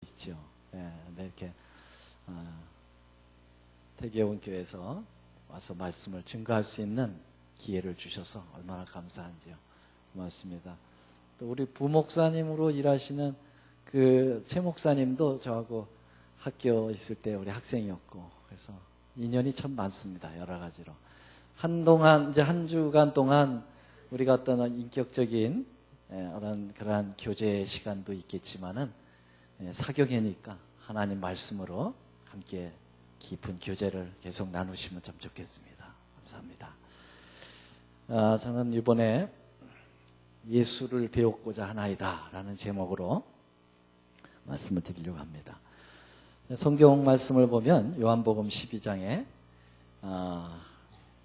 있죠. 네, 이렇게 태계원 교회에서 와서 말씀을 증거할 수 있는 기회를 주셔서 얼마나 감사한지요. 고맙습니다. 또 우리 부목사님으로 일하시는 그 최 목사님도 저하고 학교 있을 때 우리 학생이었고, 그래서 인연이 참 많습니다. 여러 가지로. 한동안, 이제 한 주간 동안 우리가 어떤 인격적인 그러한 교제 시간도 있겠지만은 사경회니까 하나님 말씀으로 함께 깊은 교제를 계속 나누시면 참 좋겠습니다. 감사합니다. 저는 이번에 예수를 배우고자 하나이다 라는 제목으로 말씀을 드리려고 합니다. 성경 말씀을 보면 요한복음 12장에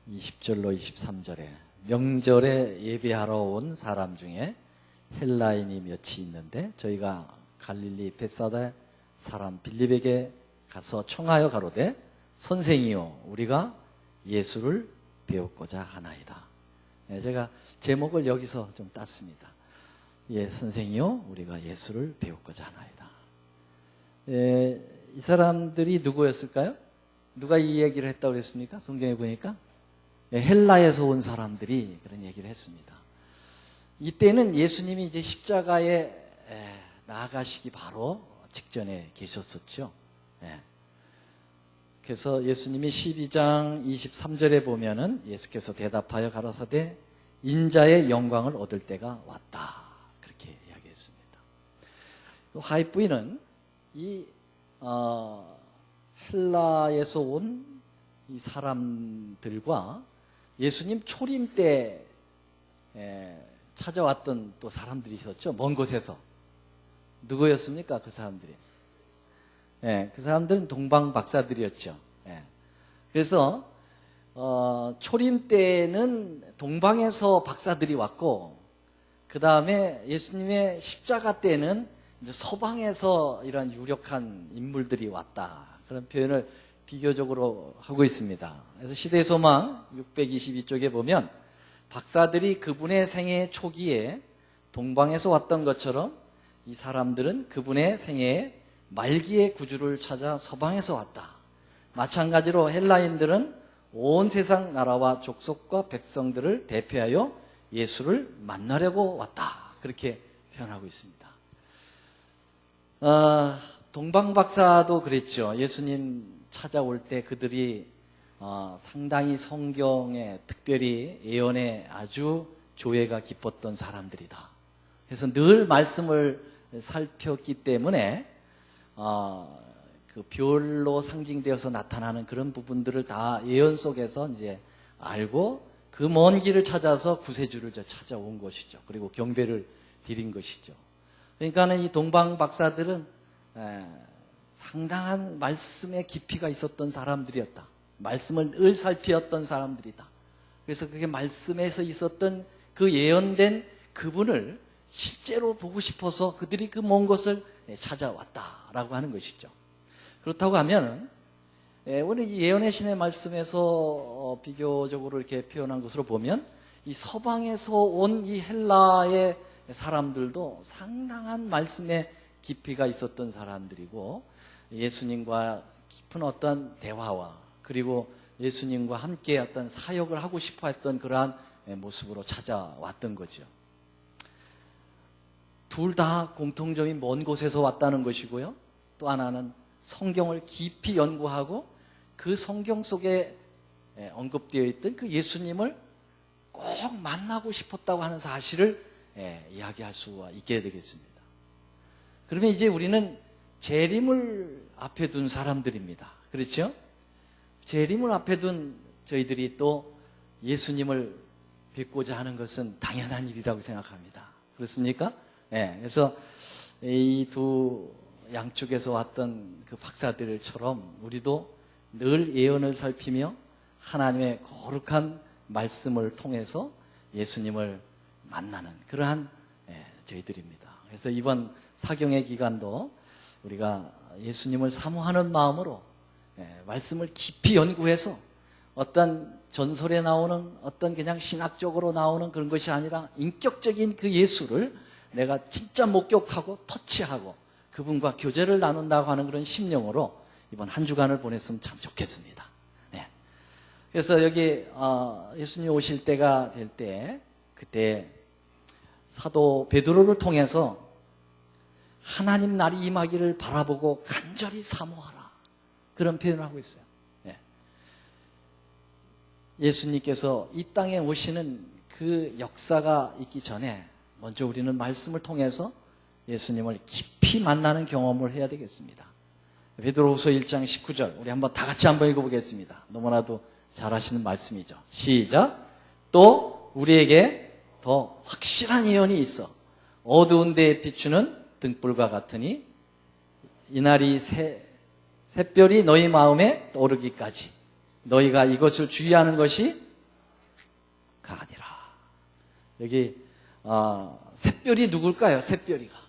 20절로 23절에 명절에 예배하러 온 사람 중에 헬라인이 몇이 있는데 저희가 갈릴리 벳사다 사람 빌립에게 가서 청하여 가로되 선생이요 우리가 예수를 배우고자 하나이다. 제가 제목을 여기서 좀 땄습니다. 예, 선생이요 우리가 예수를 배우고자 하나이다. 이 사람들이 누구였을까요? 누가 이 얘기를 했다고 그랬습니까? 성경에 보니까 헬라에서 온 사람들이 그런 얘기를 했습니다. 이때는 예수님이 이제 십자가에 나아가시기 바로 직전에 계셨었죠. 그래서 예수님이 12장 23절에 보면은 예수께서 대답하여 가라사대 인자의 영광을 얻을 때가 왔다. 그렇게 이야기했습니다. 하이프이는 이 헬라에서 온 이 사람들과 예수님 초림 때 찾아왔던 또 사람들이 있었죠. 먼 곳에서. 누구였습니까? 그 사람들이. 그 사람들은 동방 박사들이었죠. 그래서 초림 때는 동방에서 박사들이 왔고, 그 다음에 예수님의 십자가 때는 이제 서방에서 이런 유력한 인물들이 왔다. 그런 표현을 비교적으로 하고 있습니다. 그래서 시대의 소망 622쪽에 보면 박사들이 그분의 생애 초기에 동방에서 왔던 것처럼 이 사람들은 그분의 생애의 말기의 구주를 찾아 서방에서 왔다. 마찬가지로 헬라인들은 온 세상 나라와 족속과 백성들을 대표하여 예수를 만나려고 왔다. 그렇게 표현하고 있습니다. 동방 박사도 그랬죠. 예수님 찾아올 때 그들이 상당히 성경에 특별히 예언에 아주 조예가 깊었던 사람들이다. 그래서 늘 말씀을 살폈기 때문에 그 별로 상징되어서 나타나는 그런 부분들을 다 예언 속에서 이제 알고 그 먼 길을 찾아서 구세주를 찾아온 것이죠. 그리고 경배를 드린 것이죠. 그러니까는 이 동방 박사들은 상당한 말씀의 깊이가 있었던 사람들이었다. 말씀을 늘 살피었던 사람들이다. 그래서 그게 말씀에서 있었던 그 예언된 그분을 실제로 보고 싶어서 그들이 그 먼 곳을 찾아왔다라고 하는 것이죠. 그렇다고 하면 오늘 이 예언의 신의 말씀에서 비교적으로 이렇게 표현한 것으로 보면 이 서방에서 온 이 헬라의 사람들도 상당한 말씀의 깊이가 있었던 사람들이고 예수님과 깊은 어떤 대화와 그리고 예수님과 함께 어떤 사역을 하고 싶어 했던 그러한 모습으로 찾아왔던 거죠. 둘 다 공통점이 먼 곳에서 왔다는 것이고요. 또 하나는 성경을 깊이 연구하고 그 성경 속에 언급되어 있던 그 예수님을 꼭 만나고 싶었다고 하는 사실을 이야기할 수가 있게 되겠습니다. 그러면 이제 우리는 재림을 앞에 둔 사람들입니다. 그렇죠? 재림을 앞에 둔 저희들이 또 예수님을 뵙고자 하는 것은 당연한 일이라고 생각합니다. 그렇습니까? 그래서 이 두 양쪽에서 왔던 그 박사들처럼 우리도 늘 예언을 살피며 하나님의 거룩한 말씀을 통해서 예수님을 만나는 그러한 저희들입니다. 그래서 이번 사경의 기간도 우리가 예수님을 사모하는 마음으로 말씀을 깊이 연구해서 어떤 전설에 나오는 어떤 그냥 신학적으로 나오는 그런 것이 아니라 인격적인 그 예수를 내가 진짜 목격하고 터치하고 그분과 교제를 나눈다고 하는 그런 심령으로 이번 한 주간을 보냈으면 참 좋겠습니다. 네. 그래서 여기 예수님 오실 때가 될 때 그때 사도 베드로를 통해서 하나님 날이 임하기를 바라보고 간절히 사모하라, 그런 표현을 하고 있어요. 네. 예수님께서 이 땅에 오시는 그 역사가 있기 전에 먼저 우리는 말씀을 통해서 예수님을 깊이 만나는 경험을 해야 되겠습니다. 베드로후서 1장 19절 우리 한번 다 같이 한번 읽어보겠습니다. 너무나도 잘 하시는 말씀이죠. 시작. 또 우리에게 더 확실한 예언이 있어 어두운 데에 비추는 등불과 같으니 이날이 샛별이 너희 마음에 떠오르기까지 너희가 이것을 주의하는 것이 아니라. 여기 샛별이 누굴까요? 샛별이가.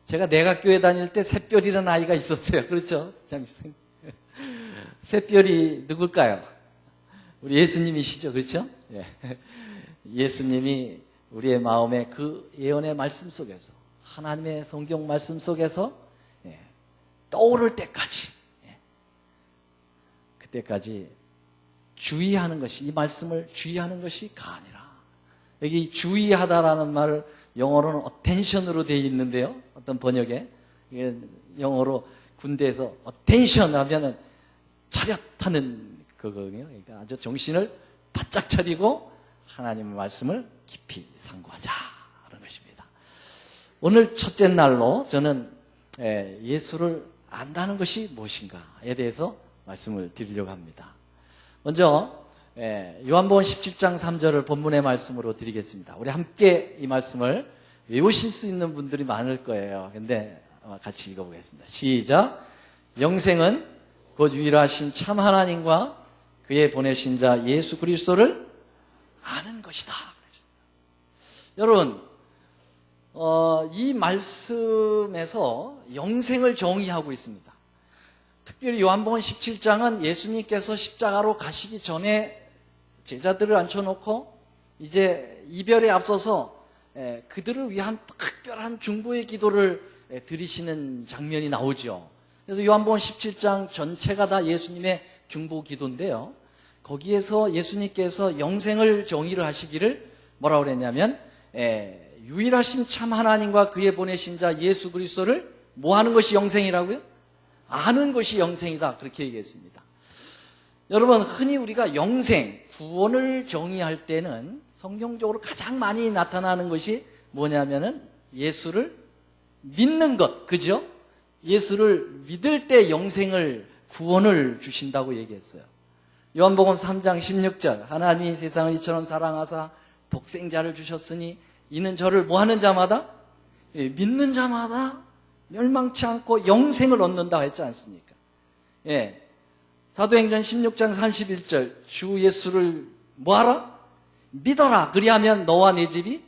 제가 내각교회 다닐 때 샛별이라는 아이가 있었어요. 그렇죠? 샛별이 누굴까요? 우리 예수님이시죠. 그렇죠? 예. 예수님이 우리의 마음에 그 예언의 말씀 속에서, 하나님의 성경 말씀 속에서 떠오를 때까지, 그때까지 주의하는 것이, 이 말씀을 주의하는 것이 아니라. 여기 주의하다라는 말을 영어로는 attention으로 되어 있는데요. 어떤 번역에 영어로 군대에서 attention 하면은 차렷하는 그거거든요. 그러니까 아주 정신을 바짝 차리고 하나님의 말씀을 깊이 상고하자 하는 것입니다. 오늘 첫째 날로 저는 예수를 안다는 것이 무엇인가에 대해서 말씀을 드리려고 합니다. 먼저 요한복음 17장 3절을 본문의 말씀으로 드리겠습니다. 우리 함께 이 말씀을 외우실 수 있는 분들이 많을 거예요. 근데 같이 읽어보겠습니다. 시작. 영생은 곧 유일하신 참 하나님과 그의 보내신 자 예수 그리스도를 아는 것이다. 여러분, 이 말씀에서 영생을 정의하고 있습니다. 특별히 요한복음 17장은 예수님께서 십자가로 가시기 전에 제자들을 앉혀놓고 이제 이별에 앞서서 그들을 위한 특별한 중보의 기도를 드리시는 장면이 나오죠. 그래서 요한복음 17장 전체가 다 예수님의 중보 기도인데요. 거기에서 예수님께서 영생을 정의를 하시기를 뭐라고 그랬냐면 유일하신 참 하나님과 그의 보내신 자 예수 그리스도를 뭐 하는 것이 영생이라고요? 아는 것이 영생이다. 그렇게 얘기했습니다. 여러분, 흔히 우리가 영생, 구원을 정의할 때는 성경적으로 가장 많이 나타나는 것이 뭐냐면은 예수를 믿는 것, 그죠? 예수를 믿을 때 영생을, 구원을 주신다고 얘기했어요. 요한복음 3장 16절 하나님이 세상을 이처럼 사랑하사 독생자를 주셨으니 이는 저를 뭐 하는 자마다? 믿는 자마다 멸망치 않고 영생을 얻는다 했지 않습니까? 예. 사도행전 16장 31절 주 예수를 뭐하라? 믿어라. 그리하면 너와 네 집이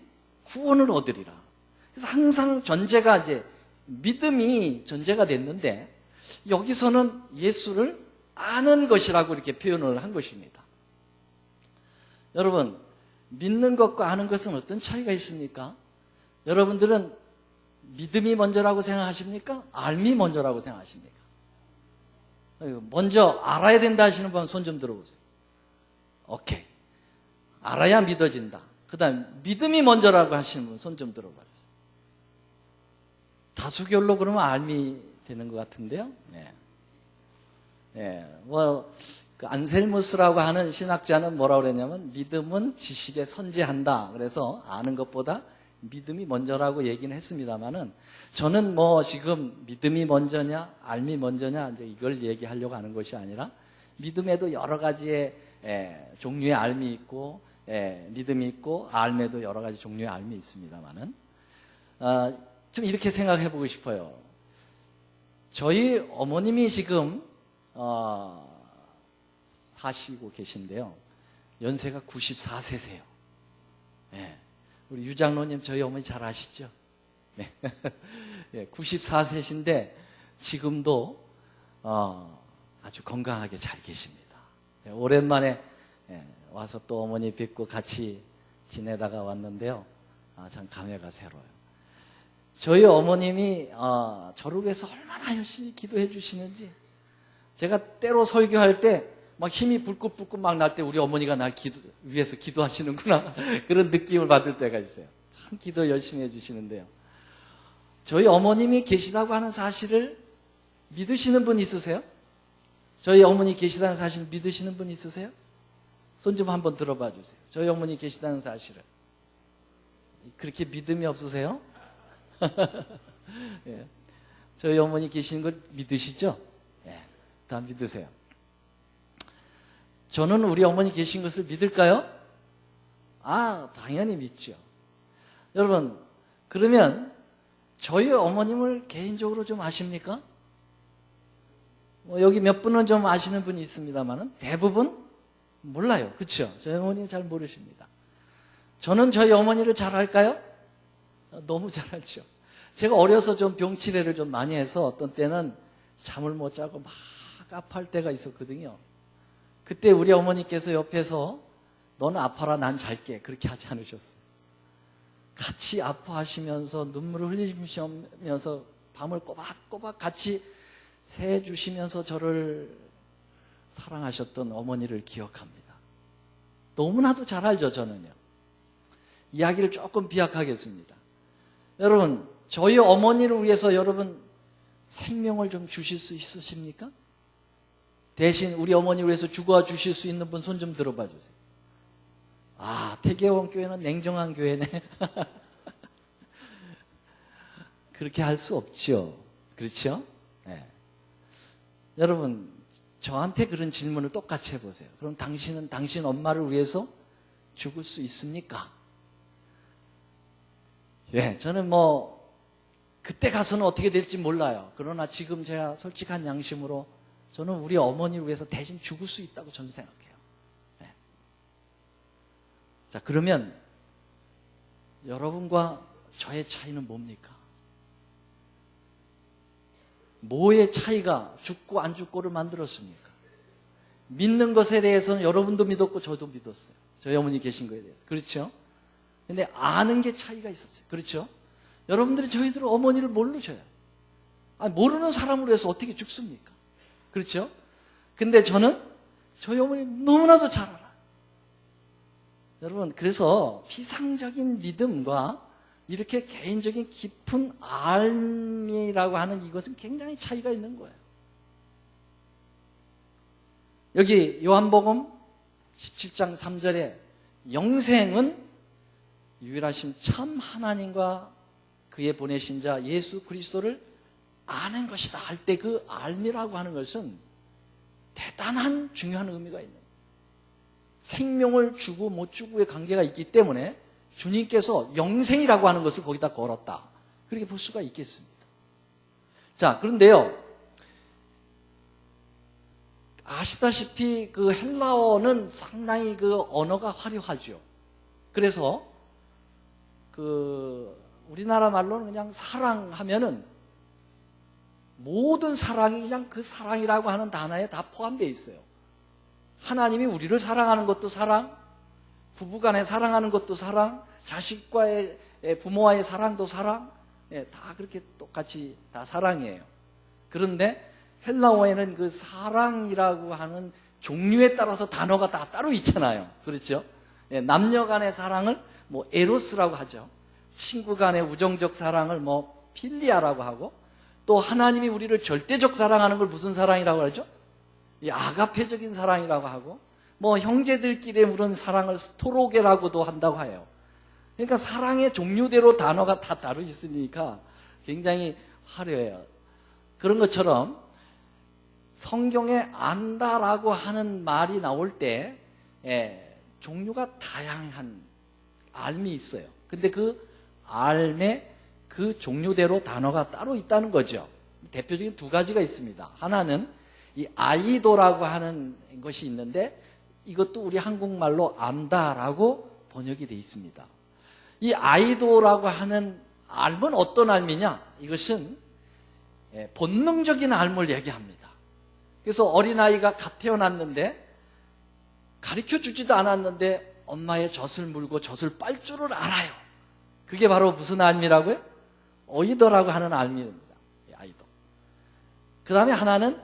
구원을 얻으리라. 그래서 항상 전제가 이제 믿음이 전제가 됐는데 여기서는 예수를 아는 것이라고 이렇게 표현을 한 것입니다. 여러분, 믿는 것과 아는 것은 어떤 차이가 있습니까? 여러분들은 믿음이 먼저라고 생각하십니까? 알미 먼저라고 생각하십니까? 먼저 알아야 된다 하시는 분 손 좀 들어보세요. 오케이. 알아야 믿어진다. 그 다음 믿음이 먼저라고 하시는 분 손 좀 들어봐요. 다수결로 그러면 알미 되는 것 같은데요. 그 안셀무스라고 하는 신학자는 뭐라고 그랬냐면 믿음은 지식에 선지한다. 그래서 아는 것보다 믿음이 먼저라고 얘기는 했습니다만은 저는 뭐 지금 믿음이 먼저냐, 알미 먼저냐 이제 이걸 얘기하려고 하는 것이 아니라 믿음에도 여러 가지의 종류의 알미 있고 믿음이 있고 알매도 여러 가지 종류의 알미 있습니다만은 좀 이렇게 생각해 보고 싶어요. 저희 어머님이 지금 사시고 계신데요. 연세가 94세세요. 우리 유장로님 저희 어머니 잘 아시죠? 네. 94세신데 지금도 아주 건강하게 잘 계십니다. 오랜만에 와서 또 어머니 뵙고 같이 지내다가 왔는데요. 참 감회가 새로워요. 저희 어머님이 저를 위해서 얼마나 열심히 기도해 주시는지, 제가 때로 설교할 때 막 힘이 불끈불끈 막 날 때 우리 어머니가 날 위해서 기도하시는구나 그런 느낌을 받을 때가 있어요. 참 기도 열심히 해주시는데요. 저희 어머님이 계시다고 하는 사실을 믿으시는 분 있으세요? 저희 어머니 계시다는 사실을 믿으시는 분 있으세요? 손 좀 한번 들어봐 주세요. 저희 어머니 계시다는 사실을. 그렇게 믿음이 없으세요? 예. 저희 어머니 계시는 걸 믿으시죠? 예. 다 믿으세요. 저는 우리 어머니 계신 것을 믿을까요? 당연히 믿죠. 여러분, 그러면 저희 어머님을 개인적으로 좀 아십니까? 여기 몇 분은 좀 아시는 분이 있습니다만 대부분 몰라요. 그렇죠? 저희 어머니는 잘 모르십니다. 저는 저희 어머니를 잘 알까요? 너무 잘 알죠. 제가 어려서 좀 병치레를 좀 많이 해서 어떤 때는 잠을 못 자고 막 아파할 때가 있었거든요. 그때 우리 어머니께서 옆에서 너는 아파라 난 잘게 그렇게 하지 않으셨어요. 같이 아파하시면서 눈물을 흘리시면서 밤을 꼬박꼬박 같이 새주시면서 저를 사랑하셨던 어머니를 기억합니다. 너무나도 잘 알죠, 저는요. 이야기를 조금 비약하겠습니다. 여러분, 저희 어머니를 위해서 여러분 생명을 좀 주실 수 있으십니까? 대신 우리 어머니를 위해서 죽어 주실 수 있는 분 손 좀 들어봐 주세요. 태계원 교회는 냉정한 교회네. 그렇게 할 수 없죠. 그렇죠? 네. 여러분, 저한테 그런 질문을 똑같이 해보세요. 그럼 당신은 당신 엄마를 위해서 죽을 수 있습니까? 예, 저는 그때 가서는 어떻게 될지 몰라요. 그러나 지금 제가 솔직한 양심으로 저는 우리 어머니를 위해서 대신 죽을 수 있다고 저는 생각해요. 네. 자, 그러면 여러분과 저의 차이는 뭡니까? 뭐의 차이가 죽고 안 죽고를 만들었습니까? 믿는 것에 대해서는 여러분도 믿었고 저도 믿었어요. 저희 어머니 계신 거에 대해서. 그렇죠? 근데 아는 게 차이가 있었어요. 그렇죠? 여러분들이 저희들 어머니를 모르셔요. 모르는 사람으로 해서 어떻게 죽습니까? 그렇죠? 근데 저는 저희 어머니 너무나도 잘 알아요. 여러분, 그래서 피상적인 믿음과 이렇게 개인적인 깊은 알미라고 하는 이것은 굉장히 차이가 있는 거예요. 여기 요한복음 17장 3절에 영생은 유일하신 참 하나님과 그의 보내신 자 예수 그리스도를 아는 것이다 할 때 그 알미라고 하는 것은 대단한 중요한 의미가 있는 거예요. 생명을 주고 못 주고의 관계가 있기 때문에 주님께서 영생이라고 하는 것을 거기다 걸었다. 그렇게 볼 수가 있겠습니다. 자, 그런데요. 아시다시피 그 헬라어는 상당히 그 언어가 화려하죠. 그래서 우리나라 말로는 그냥 사랑하면은 모든 사랑이 그냥 그 사랑이라고 하는 단어에 다 포함되어 있어요. 하나님이 우리를 사랑하는 것도 사랑, 부부간에 사랑하는 것도 사랑, 자식과의 부모와의 사랑도 사랑, 다 그렇게 똑같이 다 사랑이에요. 그런데 헬라어에는 그 사랑이라고 하는 종류에 따라서 단어가 다 따로 있잖아요. 그렇죠? 남녀 간의 사랑을 에로스라고 하죠. 친구 간의 우정적 사랑을 필리아라고 하고, 또 하나님이 우리를 절대적 사랑하는 걸 무슨 사랑이라고 하죠? 이 아가페적인 사랑이라고 하고, 형제들끼리 그런 사랑을 스토로게라고도 한다고 해요. 그러니까 사랑의 종류대로 단어가 다 따로 있으니까 굉장히 화려해요. 그런 것처럼 성경에 안다라고 하는 말이 나올 때 종류가 다양한 알미 있어요. 근데 그 알매 그 종류대로 단어가 따로 있다는 거죠. 대표적인 두 가지가 있습니다. 하나는 이 아이도라고 하는 것이 있는데 이것도 우리 한국말로 안다라고 번역이 되어 있습니다. 이 아이도라고 하는 알은 어떤 알미냐? 이것은 본능적인 알을 얘기합니다. 그래서 어린아이가 갓 태어났는데 가르쳐주지도 않았는데 엄마의 젖을 물고 젖을 빨 줄을 알아요. 그게 바로 무슨 알미라고요? 오이도라고 하는 알미입니다. 아이도. 그 다음에 하나는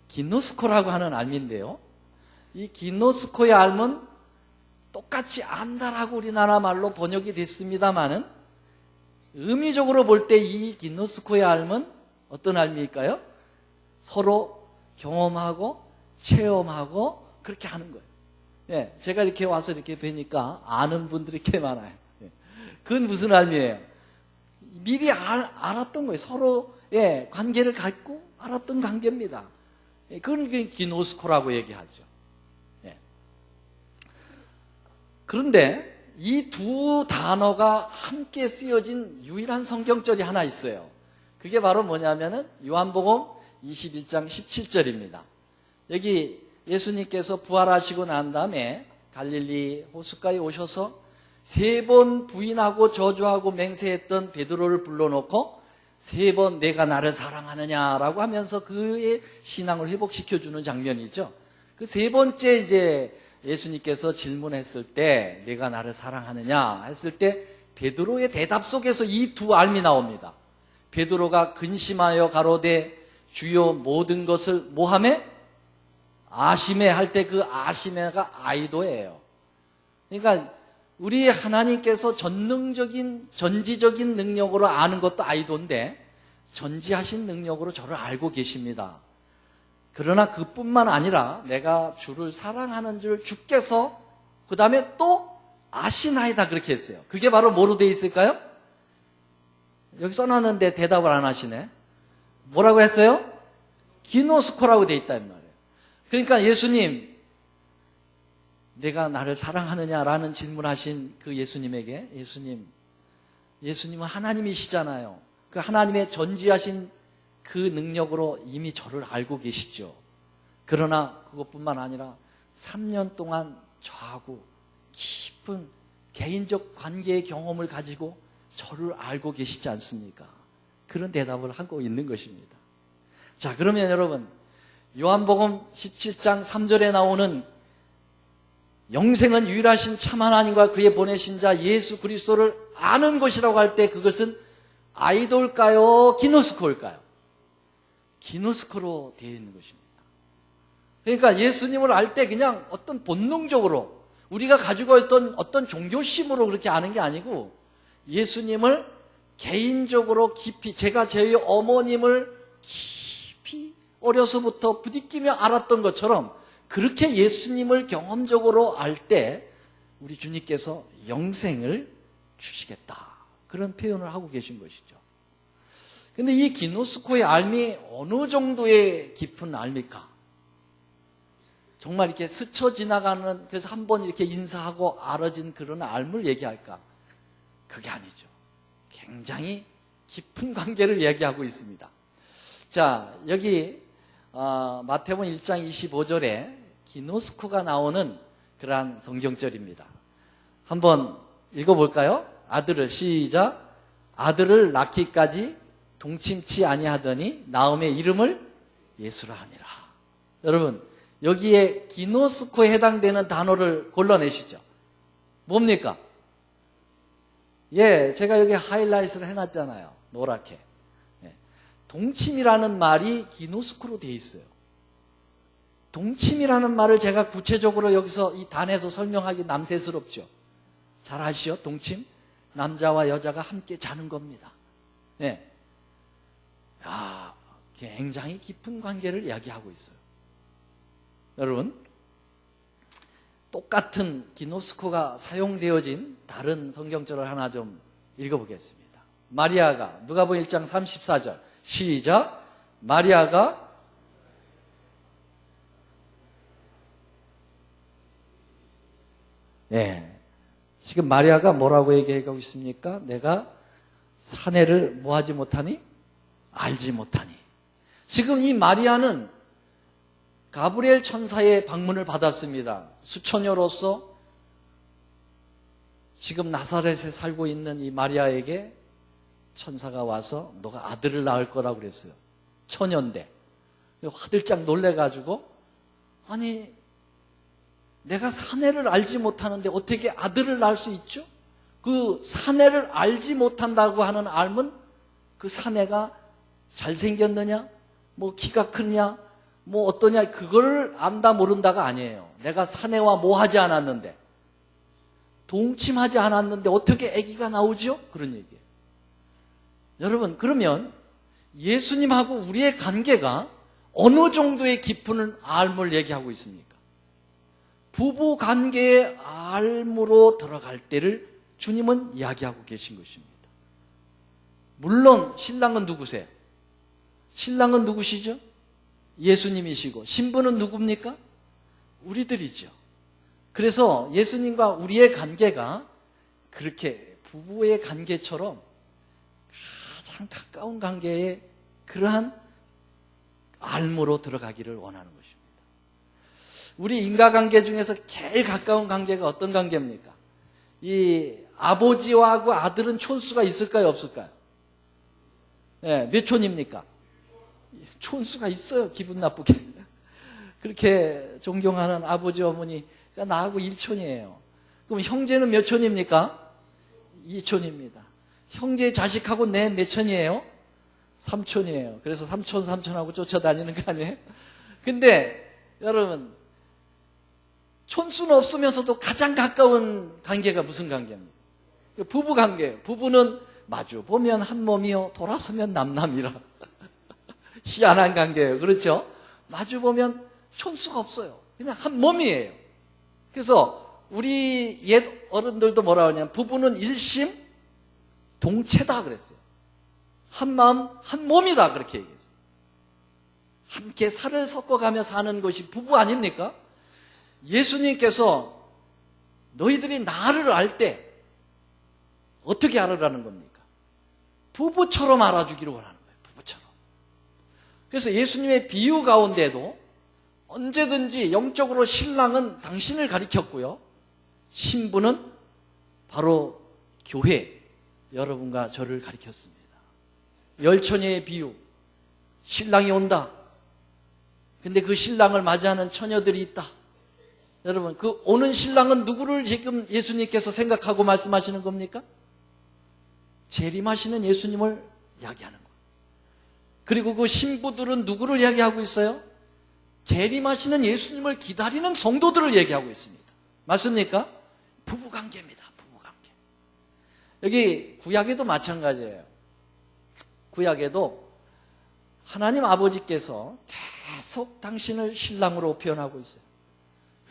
기노스코라고 하는 알미인데요. 이 기노스코의 알은 똑같이 안다라고 우리나라 말로 번역이 됐습니다만은 의미적으로 볼 때 이 기노스코의 알은 어떤 알미일까요? 서로 경험하고 체험하고 그렇게 하는 거예요. 예, 제가 이렇게 와서 이렇게 뵈니까 아는 분들이 꽤 많아요. 예. 그건 무슨 알미예요? 미리 알았던 거예요. 서로의 관계를 갖고 알았던 관계입니다. 예, 그건 기노스코라고 얘기하죠. 예. 그런데 이 두 단어가 함께 쓰여진 유일한 성경절이 하나 있어요. 그게 바로 뭐냐면은 요한복음 21장 17절입니다. 여기 예수님께서 부활하시고 난 다음에 갈릴리 호숫가에 오셔서 3번 부인하고 저주하고 맹세했던 베드로를 불러놓고 3번 내가 나를 사랑하느냐라고 하면서 그의 신앙을 회복시켜주는 장면이죠. 그 3번째 이제 예수님께서 질문했을 때 내가 나를 사랑하느냐 했을 때 베드로의 대답 속에서 이 두 알미 나옵니다. 베드로가 근심하여 가로되 주여 모든 것을 뭐하매? 아시메 할 때 그 아시메가 아이도예요. 그러니까 우리 하나님께서 전지적인 능력으로 아는 것도 아이도인데 전지하신 능력으로 저를 알고 계십니다. 그러나 그뿐만 아니라 내가 주를 사랑하는 줄 주께서 그 다음에 또 아시나이다 그렇게 했어요. 그게 바로 뭐로 되어 있을까요? 여기 써놨는데 대답을 안 하시네. 뭐라고 했어요? 기노스코라고 되어 있다 이 말이에요. 그러니까 예수님 내가 나를 사랑하느냐라는 질문하신 그 예수님에게 예수님은 하나님이시잖아요. 그 하나님의 전지하신 그 능력으로 이미 저를 알고 계시죠. 그러나 그것뿐만 아니라 3년 동안 저하고 깊은 개인적 관계의 경험을 가지고 저를 알고 계시지 않습니까? 그런 대답을 하고 있는 것입니다. 자, 그러면 여러분 요한복음 17장 3절에 나오는 영생은 유일하신 참 하나님과 그의 보내신 자 예수 그리스도를 아는 것이라고 할 때 그것은 아이돌까요? 기노스코일까요? 기노스코로 되어 있는 것입니다. 그러니까 예수님을 알 때 그냥 어떤 본능적으로 우리가 가지고 있던 어떤 종교심으로 그렇게 아는 게 아니고 예수님을 개인적으로 깊이 제가 제 어머님을 깊이 어려서부터 부딪히며 알았던 것처럼 그렇게 예수님을 경험적으로 알 때 우리 주님께서 영생을 주시겠다. 그런 표현을 하고 계신 것이죠. 근데 이 기노스코의 알미 어느 정도의 깊은 알미일까? 정말 이렇게 스쳐 지나가는 그래서 한번 이렇게 인사하고 알아진 그런 알을 얘기할까? 그게 아니죠. 굉장히 깊은 관계를 얘기하고 있습니다. 자, 여기 마태복음 1장 25절에 기노스코가 나오는 그러한 성경절입니다. 한번 읽어볼까요? 아들을 시작. 아들을 낳기까지 동침치 아니하더니 나음의 이름을 예수라 하니라. 여러분 여기에 기노스코에 해당되는 단어를 골라내시죠. 뭡니까? 예, 제가 여기 하이라이트를 해놨잖아요. 노랗게. 예. 동침이라는 말이 기노스코로 되어 있어요. 동침이라는 말을 제가 구체적으로 여기서 이 단에서 설명하기 남세스럽죠. 잘 아시죠? 동침? 남자와 여자가 함께 자는 겁니다. 예. 야, 굉장히 깊은 관계를 이야기하고 있어요. 여러분, 똑같은 기노스코가 사용되어진 다른 성경절을 하나 좀 읽어보겠습니다. 마리아가 누가복음 1장 34절 시작. 마리아가 지금 마리아가 뭐라고 얘기하고 있습니까? 내가 사내를 뭐하지 못하니? 알지 못하니. 지금 이 마리아는 가브리엘 천사의 방문을 받았습니다. 수처녀로서 지금 나사렛에 살고 있는 이 마리아에게 천사가 와서 너가 아들을 낳을 거라고 그랬어요. 처녀인데. 화들짝 놀래가지고 아니 내가 사내를 알지 못하는데 어떻게 아들을 낳을 수 있죠? 그 사내를 알지 못한다고 하는 알은 그 사내가 잘생겼느냐, 뭐 키가 크냐, 뭐 어떠냐, 그걸 안다 모른다가 아니에요. 내가 사내와 뭐 하지 않았는데, 동침하지 않았는데 어떻게 아기가 나오죠? 그런 얘기예요. 여러분, 그러면 예수님하고 우리의 관계가 어느 정도의 깊은 알물 얘기하고 있습니까? 부부 관계의 알무로 들어갈 때를 주님은 이야기하고 계신 것입니다. 물론 신랑은 누구세요? 신랑은 누구시죠? 예수님이시고 신부는 누굽니까? 우리들이죠. 그래서 예수님과 우리의 관계가 그렇게 부부의 관계처럼 가장 가까운 관계에 그러한 알무로 들어가기를 원하는 것입니다. 우리 인과관계 중에서 제일 가까운 관계가 어떤 관계입니까? 이 아버지와 아들은 촌수가 있을까요, 없을까요? 네, 몇 촌입니까? 촌수가 있어요, 기분 나쁘게. 그렇게 존경하는 아버지, 어머니가 나하고 1촌이에요. 그럼 형제는 몇 촌입니까? 2촌입니다. 형제 자식하고 내 몇 촌이에요? 3촌이에요. 그래서 삼촌하고 쫓아다니는 거 아니에요? 근데 여러분, 촌수는 없으면서도 가장 가까운 관계가 무슨 관계입니까? 부부 관계예요. 부부는 마주 보면 한 몸이요, 돌아서면 남남이라. 희한한 관계예요. 그렇죠? 마주 보면 촌수가 없어요. 그냥 한 몸이에요. 그래서 우리 옛 어른들도 뭐라 하냐면 부부는 일심 동체다 그랬어요. 한 마음 한 몸이다 그렇게 얘기했어요. 함께 살을 섞어가며 사는 것이 부부 아닙니까? 예수님께서 너희들이 나를 알 때 어떻게 알으라는 겁니까? 부부처럼 알아주기를 원하는 거예요. 부부처럼. 그래서 예수님의 비유 가운데도 언제든지 영적으로 신랑은 당신을 가리켰고요, 신부는 바로 교회, 여러분과 저를 가리켰습니다. 열처녀의 비유, 신랑이 온다. 근데 그 신랑을 맞이하는 처녀들이 있다. 여러분, 그 오는 신랑은 누구를 지금 예수님께서 생각하고 말씀하시는 겁니까? 재림하시는 예수님을 이야기하는 거예요. 그리고 그 신부들은 누구를 이야기하고 있어요? 재림하시는 예수님을 기다리는 성도들을 얘기하고 있습니다. 맞습니까? 부부관계입니다. 부부관계. 여기 구약에도 마찬가지예요. 구약에도 하나님 아버지께서 계속 당신을 신랑으로 표현하고 있어요.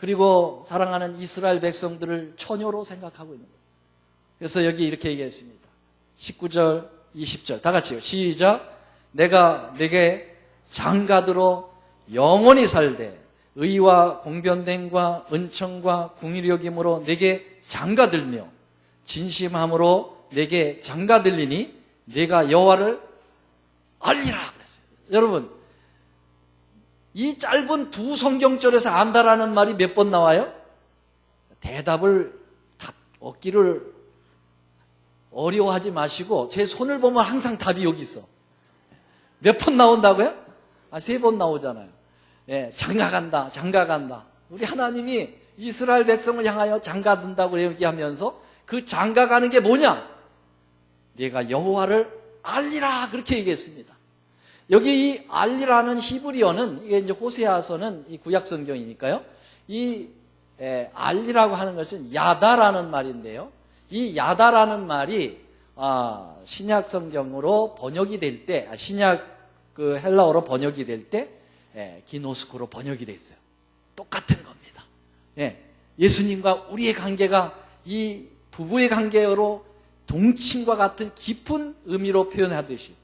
그리고 사랑하는 이스라엘 백성들을 처녀로 생각하고 있는 거예요. 그래서 여기 이렇게 얘기했습니다. 19절, 20절 다 같이요. 시작. 내가 네게 장가들어 영원히 살되 의와 공변됨과 은총과 궁일이 여김으로 네게 장가들며 진심함으로 네게 장가들리니 네가 여호와를 알리라 그랬어요. 여러분, 이 짧은 두 성경절에서 안다라는 말이 몇 번 나와요? 대답을 얻기를 어려워하지 마시고 제 손을 보면 항상 답이 여기 있어. 몇 번 나온다고요? 3번 나오잖아요. 예, 장가간다, 장가간다. 우리 하나님이 이스라엘 백성을 향하여 장가든다고 얘기하면서 그 장가가는 게 뭐냐? 네가 여호와를 알리라 그렇게 얘기했습니다. 여기 이 알리라는 히브리어는, 이게 이제 호세아서는 이 구약 성경이니까요. 이 알리라고 하는 것은 야다라는 말인데요. 이 야다라는 말이 신약 성경으로 번역이 될 때, 신약 그 헬라어로 번역이 될 때 기노스코로 번역이 돼 있어요. 똑같은 겁니다. 예수님과 우리의 관계가 이 부부의 관계로 동침과 같은 깊은 의미로 표현하듯이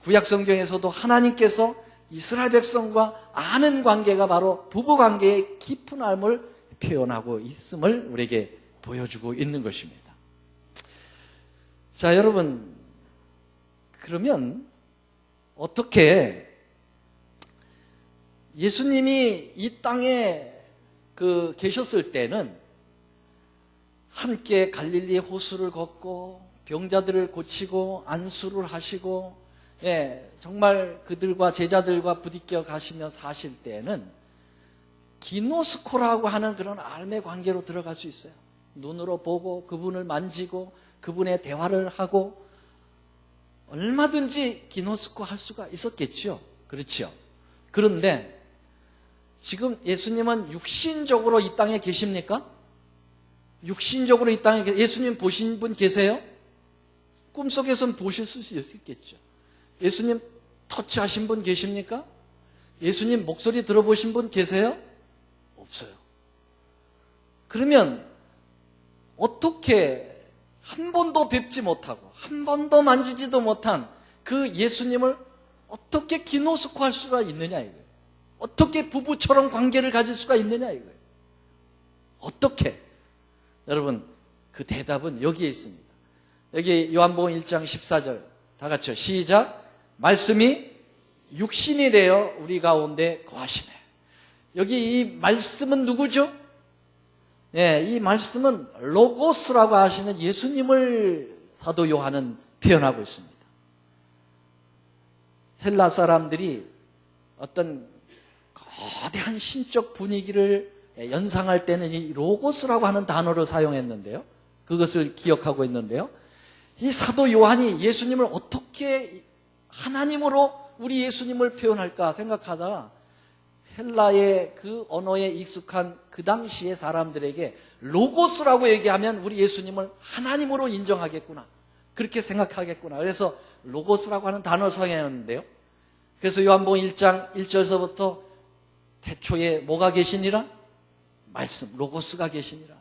구약 성경에서도 하나님께서 이스라엘 백성과 아는 관계가 바로 부부 관계의 깊은 알을 표현하고 있음을 우리에게 보여주고 있는 것입니다. 자, 여러분, 그러면 어떻게 예수님이 이 땅에 계셨을 때는 함께 갈릴리 호수를 걷고 병자들을 고치고 안수를 하시고 정말 그들과 제자들과 부딪혀 가시며 사실 때는 기노스코라고 하는 그런 알매 관계로 들어갈 수 있어요. 눈으로 보고 그분을 만지고 그분의 대화를 하고 얼마든지 기노스코 할 수가 있었겠죠. 그렇죠. 그런데 지금 예수님은 육신적으로 이 땅에 계십니까? 육신적으로 이 땅에 예수님 보신 분 계세요? 꿈속에서는 보실 수 있겠죠. 예수님 터치하신 분 계십니까? 예수님 목소리 들어보신 분 계세요? 없어요. 그러면 어떻게 한 번도 뵙지 못하고 한 번도 만지지도 못한 그 예수님을 어떻게 기노스코할 수가 있느냐 이거예요. 어떻게 부부처럼 관계를 가질 수가 있느냐 이거예요. 어떻게? 여러분 그 대답은 여기에 있습니다. 여기 요한복음 1장 14절 다 같이요. 시작. 말씀이 육신이 되어 우리 가운데 거하시네. 여기 이 말씀은 누구죠? 예, 이 말씀은 로고스라고 하시는 예수님을 사도 요한은 표현하고 있습니다. 헬라 사람들이 어떤 거대한 신적 분위기를 연상할 때는 이 로고스라고 하는 단어를 사용했는데요. 그것을 기억하고 있는데요. 이 사도 요한이 예수님을 어떻게 하나님으로 우리 예수님을 표현할까 생각하다가 헬라의 그 언어에 익숙한 그 당시의 사람들에게 로고스라고 얘기하면 우리 예수님을 하나님으로 인정하겠구나. 그렇게 생각하겠구나. 그래서 로고스라고 하는 단어를 사용했는데요. 그래서 요한복음 1장 1절서부터 태초에 뭐가 계시니라? 말씀, 로고스가 계시니라.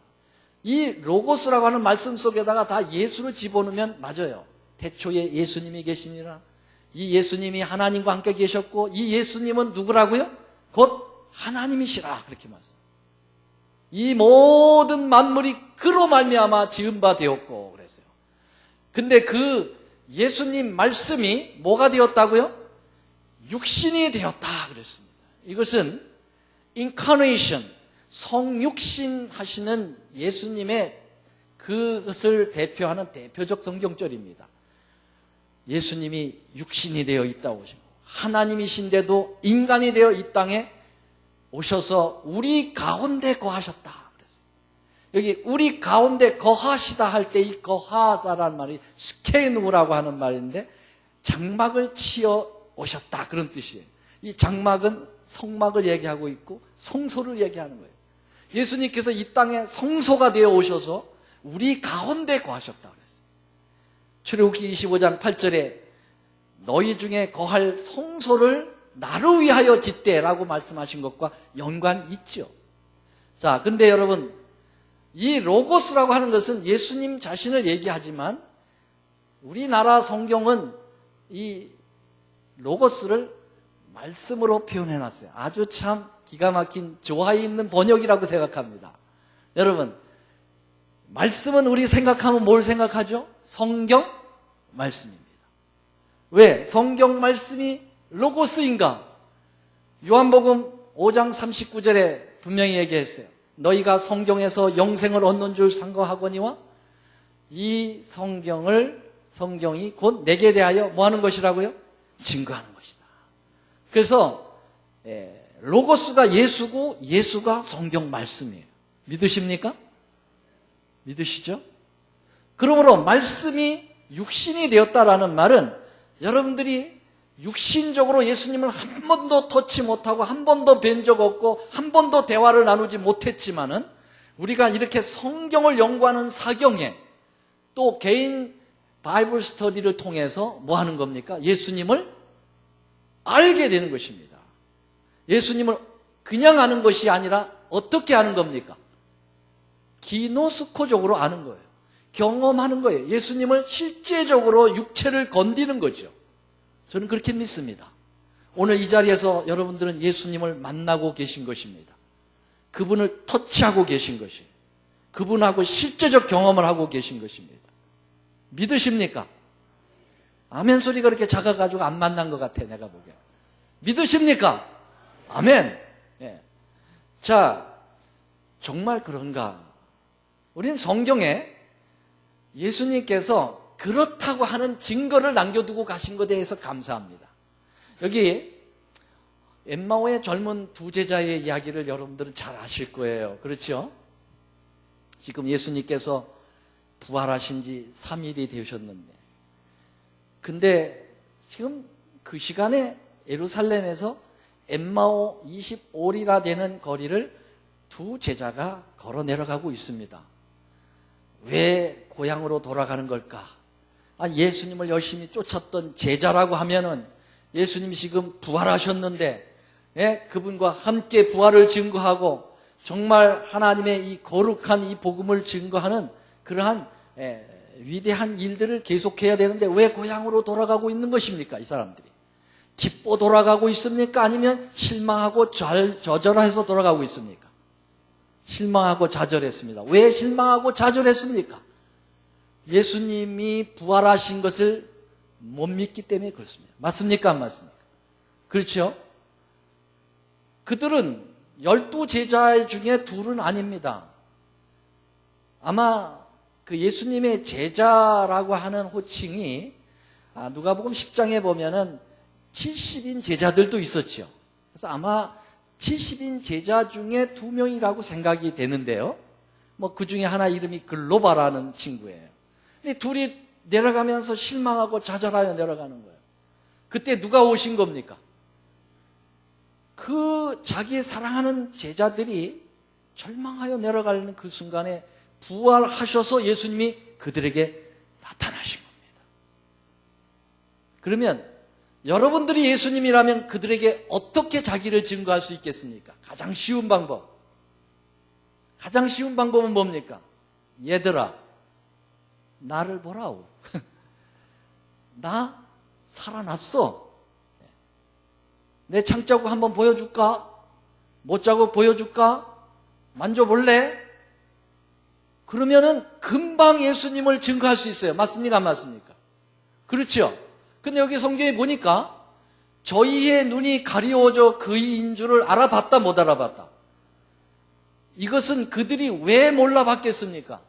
이 로고스라고 하는 말씀 속에다가 다 예수를 집어넣으면 맞아요. 태초에 예수님이 계시니라. 이 예수님이 하나님과 함께 계셨고 이 예수님은 누구라고요? 곧 하나님이시라. 그렇게 말씀. 이 모든 만물이 그로 말미암아 지은 바 되었고 그랬어요. 근데 그 예수님 말씀이 뭐가 되었다고요? 육신이 되었다 그랬습니다. 이것은 incarnation, 성육신 하시는 예수님의 그것을 대표하는 대표적 성경절입니다. 예수님이 육신이 되어 있다고 하시고 하나님이신데도 인간이 되어 이 땅에 오셔서 우리 가운데 거하셨다 그랬어요. 여기 우리 가운데 거하시다 할 때 이 거하다라는 말이 스케누라고 하는 말인데 장막을 치어 오셨다 그런 뜻이에요. 이 장막은 성막을 얘기하고 있고 성소를 얘기하는 거예요. 예수님께서 이 땅에 성소가 되어 오셔서 우리 가운데 거하셨다 그랬어요. 출애굽기 25장 8절에 너희 중에 거할 성소를 나를 위하여 짓대라고 말씀하신 것과 연관이 있죠. 자, 근데 여러분 이 로고스라고 하는 것은 예수님 자신을 얘기하지만 우리나라 성경은 이 로고스를 말씀으로 표현해놨어요. 아주 참 기가 막힌 조화에 있는 번역이라고 생각합니다. 여러분 말씀은 우리 생각하면 뭘 생각하죠? 성경 말씀입니다. 왜? 성경 말씀이 로고스인가? 요한복음 5장 39절에 분명히 얘기했어요. 너희가 성경에서 영생을 얻는 줄 상고하거니와 이 성경이 곧 내게 대하여 뭐 하는 것이라고요? 증거하는 것이다. 그래서 로고스가 예수고 예수가 성경 말씀이에요. 믿으십니까? 믿으시죠? 그러므로 말씀이 육신이 되었다라는 말은 여러분들이 육신적으로 예수님을 한 번도 터치 못하고 한 번도 뵌 적 없고 한 번도 대화를 나누지 못했지만은 우리가 이렇게 성경을 연구하는 사경에 또 개인 바이블 스터디를 통해서 뭐 하는 겁니까? 예수님을 알게 되는 것입니다. 예수님을 그냥 아는 것이 아니라 어떻게 아는 겁니까? 기노스코적으로 아는 거예요. 경험하는 거예요. 예수님을 실제적으로 육체를 건드리는 거죠. 저는 그렇게 믿습니다. 오늘 이 자리에서 여러분들은 예수님을 만나고 계신 것입니다. 그분을 터치하고 계신 것이에요. 그분하고 실제적 경험을 하고 계신 것입니다. 믿으십니까? 아멘 소리가 그렇게 작아가지고 안 만난 것 같아 내가 보기엔. 믿으십니까? 아멘. 예. 자, 정말 그런가? 우리는 성경에 예수님께서 그렇다고 하는 증거를 남겨두고 가신 것에 대해서 감사합니다. 여기 엠마오의 젊은 두 제자의 이야기를 여러분들은 잘 아실 거예요. 그렇죠? 지금 예수님께서 부활하신 지 3일이 되셨는데 근데 지금 그 시간에 예루살렘에서 엠마오 25리라 되는 거리를 두 제자가 걸어 내려가고 있습니다. 왜 고향으로 돌아가는 걸까? 예수님을 열심히 쫓았던 제자라고 하면은 예수님이 지금 부활하셨는데, 그분과 함께 부활을 증거하고 정말 하나님의 이 거룩한 이 복음을 증거하는 그러한 위대한 일들을 계속해야 되는데 왜 고향으로 돌아가고 있는 것입니까? 이 사람들이 기뻐 돌아가고 있습니까? 아니면 실망하고 좌절해서 돌아가고 있습니까? 실망하고 좌절했습니다. 왜 실망하고 좌절했습니까? 예수님이 부활하신 것을 못 믿기 때문에 그렇습니다. 맞습니까? 안 맞습니까? 그렇죠? 그들은 12제자 중에 둘은 아닙니다. 아마 그 예수님의 제자라고 하는 호칭이 누가복음 10장에 보면은 70인 제자들도 있었죠. 그래서 아마 70인 제자 중에 2명이라고 생각이 되는데요. 그 중에 하나 이름이 글로바라는 친구예요. 근데 둘이 내려가면서 실망하고 좌절하여 내려가는 거예요. 그때 누가 오신 겁니까? 그 자기 사랑하는 제자들이 절망하여 내려가는 그 순간에 부활하셔서 예수님이 그들에게 나타나신 겁니다. 그러면 여러분들이 예수님이라면 그들에게 어떻게 자기를 증거할 수 있겠습니까? 가장 쉬운 방법은 뭡니까? 얘들아, 나를 보라오. 나 살아났어. 내 창자국 한번 보여줄까? 못자국 보여줄까? 만져볼래? 그러면은 금방 예수님을 증거할 수 있어요. 맞습니까? 안 맞습니까? 그렇죠? 근데 여기 성경에 보니까 저희의 눈이 가리워져 그이인 줄을 알아봤다, 못 알아봤다? 이것은 그들이 왜 몰라봤겠습니까?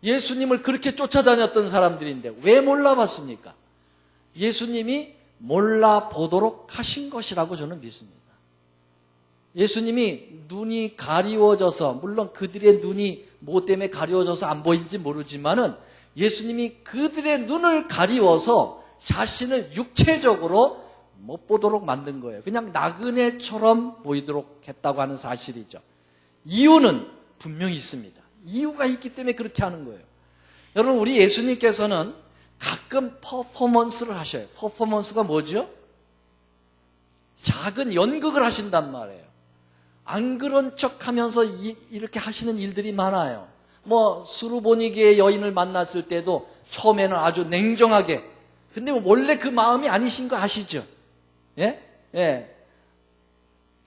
예수님을 그렇게 쫓아다녔던 사람들인데 왜 몰라봤습니까? 예수님이 몰라보도록 하신 것이라고 저는 믿습니다. 예수님이 눈이 가리워져서, 물론 그들의 눈이 뭐 때문에 가리워져서 안 보이는지 모르지만은 예수님이 그들의 눈을 가리워서 자신을 육체적으로 못 보도록 만든 거예요. 그냥 나그네처럼 보이도록 했다고 하는 사실이죠. 이유는 분명히 있습니다. 이유가 있기 때문에 그렇게 하는 거예요. 여러분, 우리 예수님께서는 가끔 퍼포먼스를 하셔요. 퍼포먼스가 뭐죠? 작은 연극을 하신단 말이에요. 안 그런 척 하면서 이렇게 하시는 일들이 많아요. 수르보니게의 여인을 만났을 때도 처음에는 아주 냉정하게, 근데 원래 그 마음이 아니신 거 아시죠? 예?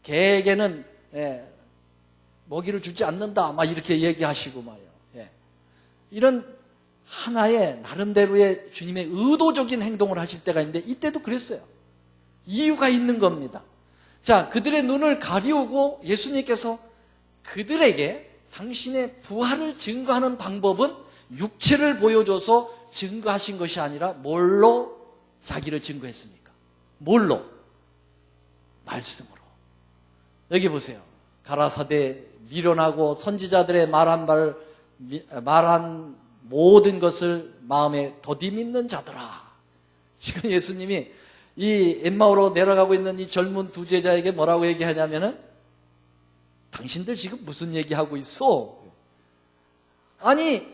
개에게는 먹이를 주지 않는다, 막 이렇게 얘기하시고 말이에요. 이런 하나의 나름대로의 주님의 의도적인 행동을 하실 때가 있는데 이때도 그랬어요. 이유가 있는 겁니다. 자, 그들의 눈을 가리우고 예수님께서 그들에게 당신의 부활을 증거하는 방법은 육체를 보여줘서 증거하신 것이 아니라 뭘로 자기를 증거했습니까? 뭘로? 말씀으로. 여기 보세요. 가라사대 미련하고 선지자들의 말한 모든 것을 마음에 더디밌는 자들아. 지금 예수님이 이 엠마오로 내려가고 있는 이 젊은 두 제자에게 뭐라고 얘기하냐면은 당신들 지금 무슨 얘기하고 있어? 아니,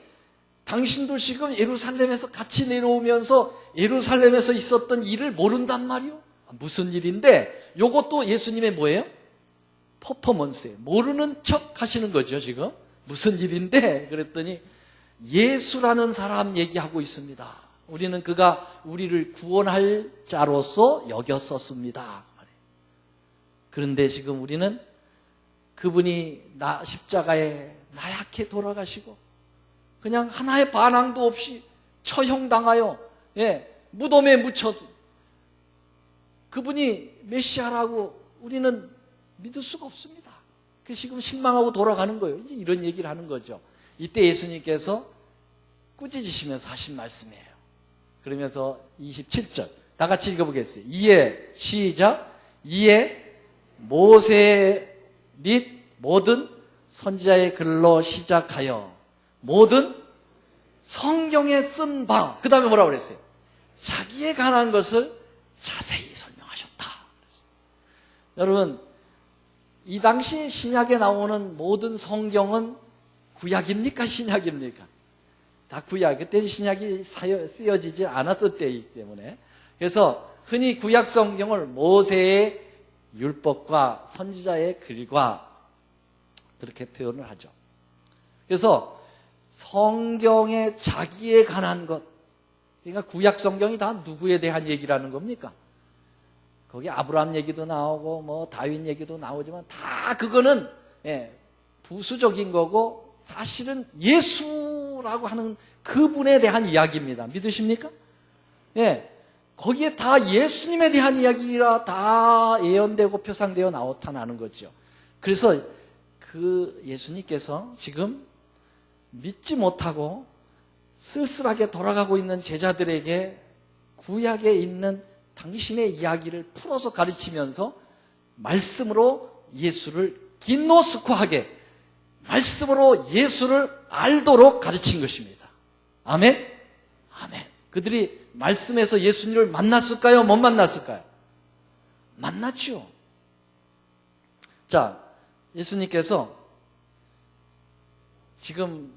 당신도 지금 예루살렘에서 같이 내려오면서 예루살렘에서 있었던 일을 모른단 말이요? 무슨 일인데? 요것도 예수님의 뭐예요? 퍼포먼스예요. 모르는 척 하시는 거죠, 지금. 무슨 일인데? 그랬더니 예수라는 사람 얘기하고 있습니다. 우리는 그가 우리를 구원할 자로서 여겼었습니다. 그런데 지금 우리는 그분이 십자가에 나약해 돌아가시고 그냥 하나의 반항도 없이 처형당하여 무덤에 묻혀 그분이 메시아라고 우리는 믿을 수가 없습니다. 그래서 지금 실망하고 돌아가는 거예요. 이제 이런 얘기를 하는 거죠. 이때 예수님께서 꾸짖으시면서 하신 말씀이에요. 그러면서 27절 다 같이 읽어보겠어요. 이에 시작. 이에 모세 및 모든 선지자의 글로 시작하여 모든 성경에 쓴 바, 그 다음에 뭐라고 그랬어요? 자기에 관한 것을 자세히 설명하셨다. 여러분, 이 당시 신약에 나오는 모든 성경은 구약입니까? 신약입니까? 다 구약. 그때 신약이 쓰여지지 않았던 때이기 때문에. 그래서 흔히 구약 성경을 모세의 율법과 선지자의 글과 그렇게 표현을 하죠. 그래서 성경에 자기에 관한 것, 그러니까 구약 성경이 다 누구에 대한 얘기라는 겁니까? 거기 아브라함 얘기도 나오고 뭐 다윗 얘기도 나오지만 다 그거는 부수적인 거고 사실은 예수라고 하는 그분에 대한 이야기입니다. 믿으십니까? 거기에 다 예수님에 대한 이야기라 다 예언되고 표상되어 나타나는 거죠. 그래서 그 예수님께서 지금 믿지 못하고 쓸쓸하게 돌아가고 있는 제자들에게 구약에 있는 당신의 이야기를 풀어서 가르치면서 말씀으로 예수를 긴노스코하게 말씀으로 예수를 알도록 가르친 것입니다. 아멘? 아멘. 그들이 말씀에서 예수님을 만났을까요? 못 만났을까요? 만났죠. 자, 예수님께서 지금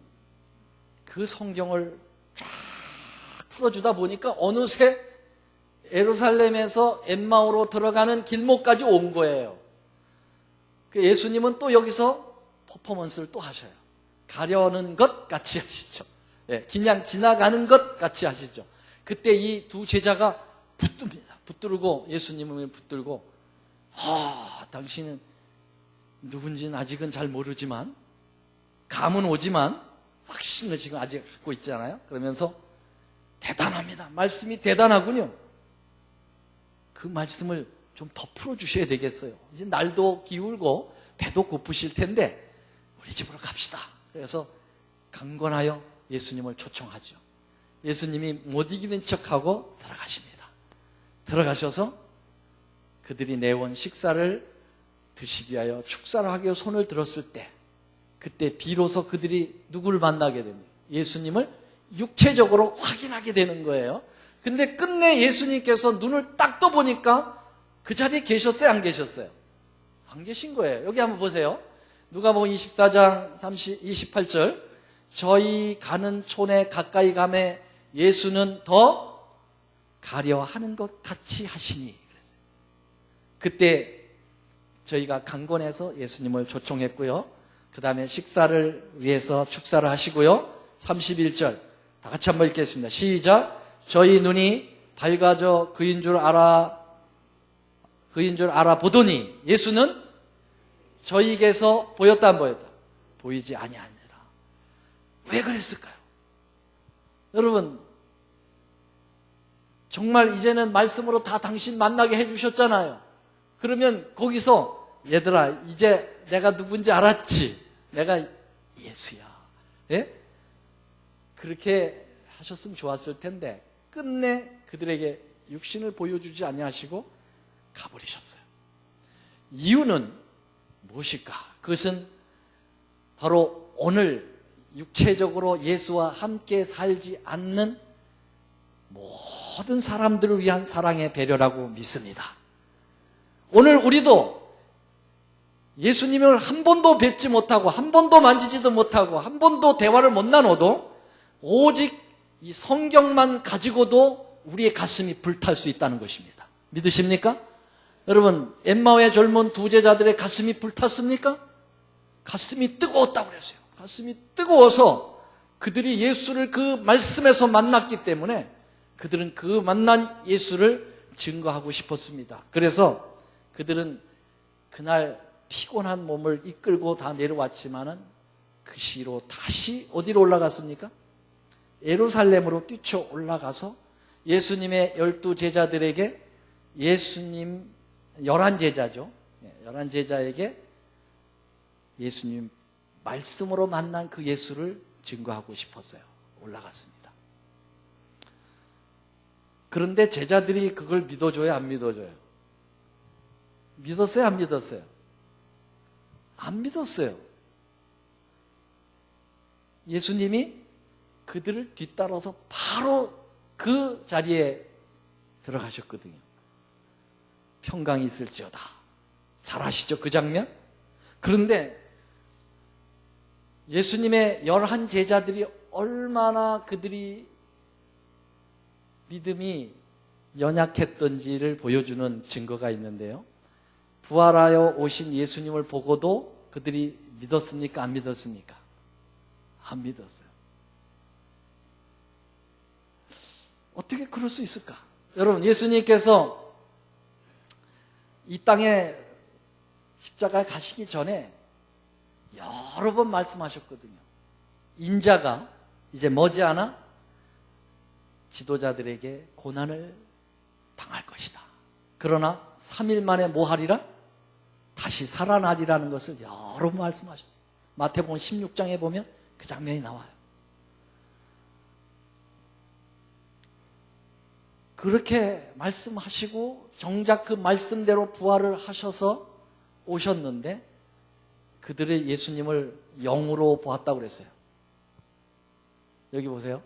그 성경을 쫙 풀어주다 보니까 어느새 예루살렘에서 엠마오로 들어가는 길목까지 온 거예요. 예수님은 또 여기서 퍼포먼스를 또 하셔요. 가려는 것 같이 하시죠. 그냥 지나가는 것 같이 하시죠. 그때 이 두 제자가 붙듭니다. 붙들고 예수님을 붙들고 당신은 누군지는 아직은 잘 모르지만 감은 오지만 확신을 지금 아직 갖고 있잖아요. 그러면서 대단합니다. 말씀이 대단하군요. 그 말씀을 좀 더 풀어주셔야 되겠어요. 이제 날도 기울고 배도 고프실 텐데 우리 집으로 갑시다. 그래서 강권하여 예수님을 초청하죠. 예수님이 못 이기는 척하고 들어가십니다. 들어가셔서 그들이 내온 식사를 드시기 위하여 축사를 하기 위해 손을 들었을 때 그때 비로소 그들이 누구를 만나게 됩니다. 예수님을 육체적으로 확인하게 되는 거예요. 근데 끝내 예수님께서 눈을 딱 떠보니까 그 자리에 계셨어요? 안 계셨어요? 안 계신 거예요. 여기 한번 보세요. 누가복음 24장 28절 저희 가는 촌에 가까이 가매 예수는 더 가려 하는 것 같이 하시니 그랬어요. 그때 저희가 강권해서 예수님을 초청했고요. 그 다음에 식사를 위해서 축사를 하시고요. 31절 다 같이 한번 읽겠습니다. 시작. 저희 눈이 밝아져 그인 줄 알아보더니 예수는 저희에게서 보였다 안 보였다? 보이지 아니하니라. 왜 그랬을까요? 여러분 정말 이제는 말씀으로 다 당신 만나게 해주셨잖아요. 그러면 거기서 얘들아 이제 내가 누군지 알았지? 내가 예수야. 예? 그렇게 하셨으면 좋았을 텐데 끝내 그들에게 육신을 보여주지 아니하시고 가버리셨어요. 이유는 무엇일까? 그것은 바로 오늘 육체적으로 예수와 함께 살지 않는 모든 사람들을 위한 사랑의 배려라고 믿습니다. 오늘 우리도 예수님을 한 번도 뵙지 못하고 한 번도 만지지도 못하고 한 번도 대화를 못 나눠도 오직 이 성경만 가지고도 우리의 가슴이 불탈 수 있다는 것입니다. 믿으십니까? 여러분 엠마오의 젊은 두 제자들의 가슴이 불탔습니까? 가슴이 뜨거웠다고 그랬어요. 가슴이 뜨거워서 그들이 예수를 그 말씀에서 만났기 때문에 그들은 그 만난 예수를 증거하고 싶었습니다. 그래서 그들은 그날 피곤한 몸을 이끌고 다 내려왔지만은 그 시로 다시 어디로 올라갔습니까? 예루살렘으로 뛰쳐 올라가서 예수님의 12 제자들에게 예수님 11제자죠. 11제자에게 예수님 말씀으로 만난 그 예수를 증거하고 싶었어요. 올라갔습니다. 그런데 제자들이 그걸 믿어줘요? 안 믿어줘요? 믿었어요? 안 믿었어요? 안 믿었어요. 예수님이 그들을 뒤따라서 바로 그 자리에 들어가셨거든요. 평강이 있을지어다. 잘 아시죠? 그 장면? 그런데 예수님의 11 제자들이 얼마나 그들이 믿음이 연약했던지를 보여주는 증거가 있는데요. 부활하여 오신 예수님을 보고도 그들이 믿었습니까? 안 믿었습니까? 안 믿었어요. 어떻게 그럴 수 있을까? 여러분, 예수님께서 이 땅에 십자가에 가시기 전에 여러 번 말씀하셨거든요. 인자가 이제 머지않아 지도자들에게 고난을 당할 것이다. 그러나 3일 만에 뭐 하리라? 다시 살아나리라는 것을 여러 번 말씀하셨어요. 마태복음 16장에 보면 그 장면이 나와요. 그렇게 말씀하시고 정작 그 말씀대로 부활을 하셔서 오셨는데 그들의 예수님을 영으로 보았다고 그랬어요. 여기 보세요.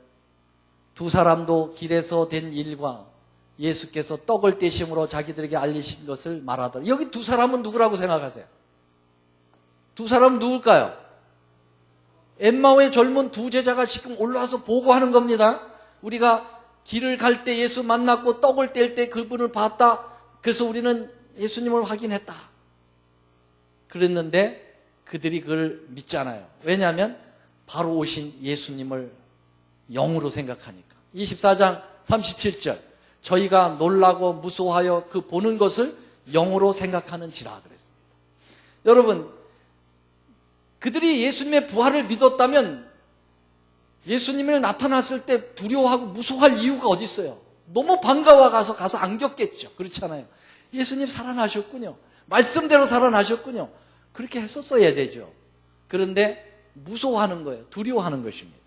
두 사람도 길에서 된 일과 예수께서 떡을 떼심으로 자기들에게 알리신 것을 말하더라. 여기 두 사람은 누구라고 생각하세요? 두 사람은 누굴까요? 엠마오의 젊은 두 제자가 지금 올라와서 보고하는 겁니다. 우리가 길을 갈 때 예수 만났고 떡을 뗄 때 그분을 봤다. 그래서 우리는 예수님을 확인했다. 그랬는데 그들이 그걸 믿잖아요. 왜냐하면 바로 오신 예수님을 영으로 생각하니까. 24장 37절 저희가 놀라고 무서워하여 그 보는 것을 영으로 생각하는지라 그랬습니다. 여러분, 그들이 예수님의 부활을 믿었다면 예수님을 나타났을 때 두려워하고 무서워할 이유가 어디 있어요? 너무 반가워 가서 안겼겠죠. 그렇잖아요. 예수님 살아나셨군요. 말씀대로 살아나셨군요. 그렇게 했었어야 되죠. 그런데 무서워하는 거예요. 두려워하는 것입니다.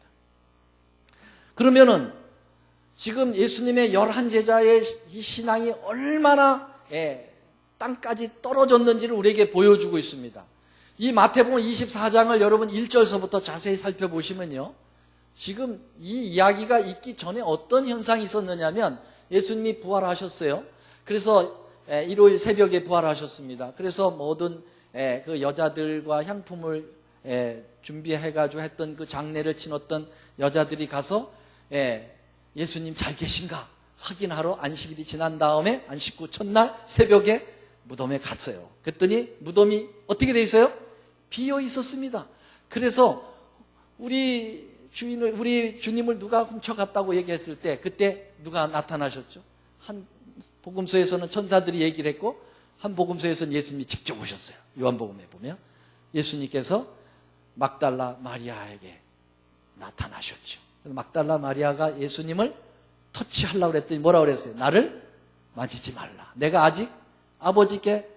그러면은 지금 예수님의 11 제자의 이 신앙이 얼마나 땅까지 떨어졌는지를 우리에게 보여주고 있습니다. 이 마태복음 24장을 여러분 1절서부터 자세히 살펴보시면요. 지금 이 이야기가 있기 전에 어떤 현상이 있었느냐면 예수님이 부활하셨어요. 그래서 일요일 새벽에 부활하셨습니다. 그래서 모든 그 여자들과 향품을 준비해가지고 했던 그 장례를 치렀던 여자들이 가서 예수님 잘 계신가 확인하러 안식일이 지난 다음에 안식 후 첫날 새벽에 무덤에 갔어요. 그랬더니 무덤이 어떻게 돼 있어요? 비어 있었습니다. 그래서 우리 주님을 누가 훔쳐갔다고 얘기했을 때 그때 누가 나타나셨죠? 한 복음서에서는 천사들이 얘기를 했고 한 복음서에서는 예수님이 직접 오셨어요. 요한복음에 보면 예수님께서 막달라 마리아에게 나타나셨죠. 막달라 마리아가 예수님을 터치하려고 그랬더니 뭐라고 그랬어요? 나를 만지지 말라. 내가 아직 아버지께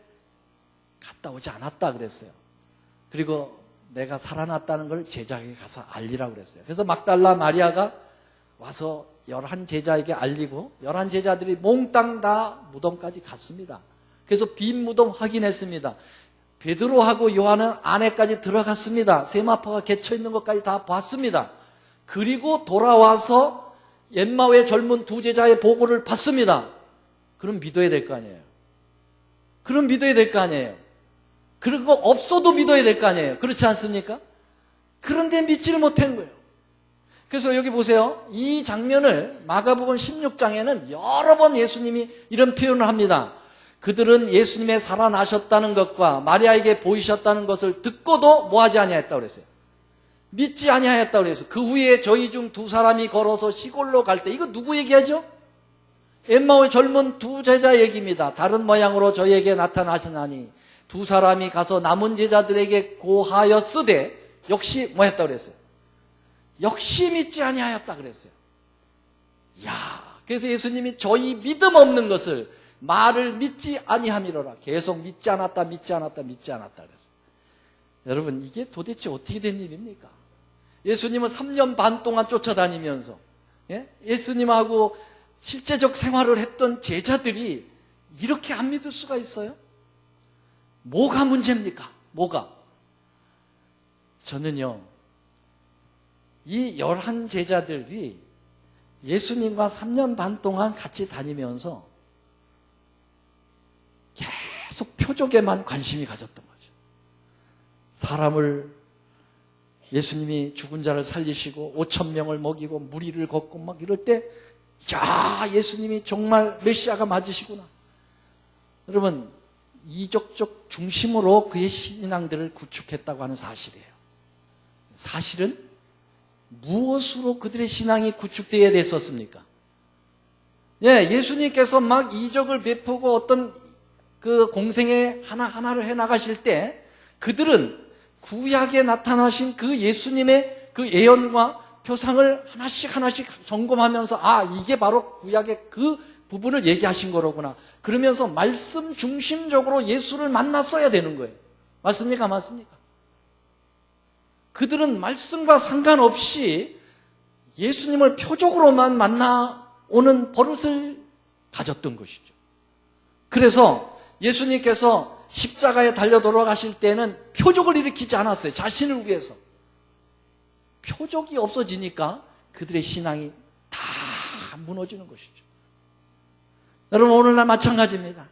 갔다 오지 않았다 그랬어요. 그리고 내가 살아났다는 걸 제자에게 가서 알리라고 그랬어요. 그래서 막달라 마리아가 와서 11 제자에게 알리고 11 제자들이 몽땅 다 무덤까지 갔습니다. 그래서 빈 무덤 확인했습니다. 베드로하고 요한은 안에까지 들어갔습니다. 세마포가 갇혀 있는 것까지 다 봤습니다. 그리고 돌아와서 엠마오의 젊은 두 제자의 보고를 받습니다. 그럼 믿어야 될 거 아니에요. 그럼 믿어야 될 거 아니에요. 그리고 없어도 믿어야 될 거 아니에요. 그렇지 않습니까? 그런데 믿지를 못한 거예요. 그래서 여기 보세요. 이 장면을 마가복음 16장에는 여러 번 예수님이 이런 표현을 합니다. 그들은 예수님의 살아나셨다는 것과 마리아에게 보이셨다는 것을 듣고도 뭐하지 아니하였다고 그랬어요. 믿지 아니하였다고 그랬어요. 그 후에 저희 중 두 사람이 걸어서 시골로 갈 때, 이거 누구 얘기하죠? 엠마오의 젊은 두 제자 얘기입니다. 다른 모양으로 저희에게 나타나시나니 두 사람이 가서 남은 제자들에게 고하였으되 역시 뭐 했다고 그랬어요? 역시 믿지 아니하였다 그랬어요. 그래서 예수님이 저희 믿음 없는 것을 말을 믿지 아니함이로라. 계속 믿지 않았다 그랬어요. 여러분, 이게 도대체 어떻게 된 일입니까? 예수님은 3년 반 동안 쫓아다니면서 예수님하고 실제적 생활을 했던 제자들이 이렇게 안 믿을 수가 있어요? 뭐가 문제입니까? 뭐가? 저는요, 이 11 제자들이 예수님과 3년 반 동안 같이 다니면서 계속 표적에만 관심이 가졌던 거죠. 사람을, 예수님이 죽은 자를 살리시고 5,000명을 먹이고 무리를 걷고 막 이럴 때, 야, 예수님이 정말 메시아가 맞으시구나. 여러분, 이적적 중심으로 그의 신앙들을 구축했다고 하는 사실이에요. 사실은 무엇으로 그들의 신앙이 구축되어야 됐었습니까? 예, 예수님께서 막 이적을 베푸고 어떤 그 공생애 하나하나를 해나가실 때 그들은 구약에 나타나신 그 예수님의 그 예언과 표상을 하나씩 하나씩 점검하면서, 아, 이게 바로 구약의 그 부분을 얘기하신 거로구나. 그러면서 말씀 중심적으로 예수를 만났어야 되는 거예요. 맞습니까? 맞습니까? 그들은 말씀과 상관없이 예수님을 표적으로만 만나오는 버릇을 가졌던 것이죠. 그래서 예수님께서 십자가에 달려 돌아가실 때는 표적을 일으키지 않았어요. 자신을 위해서. 표적이 없어지니까 그들의 신앙이 다 무너지는 것이죠. 여러분, 오늘날 마찬가지입니다.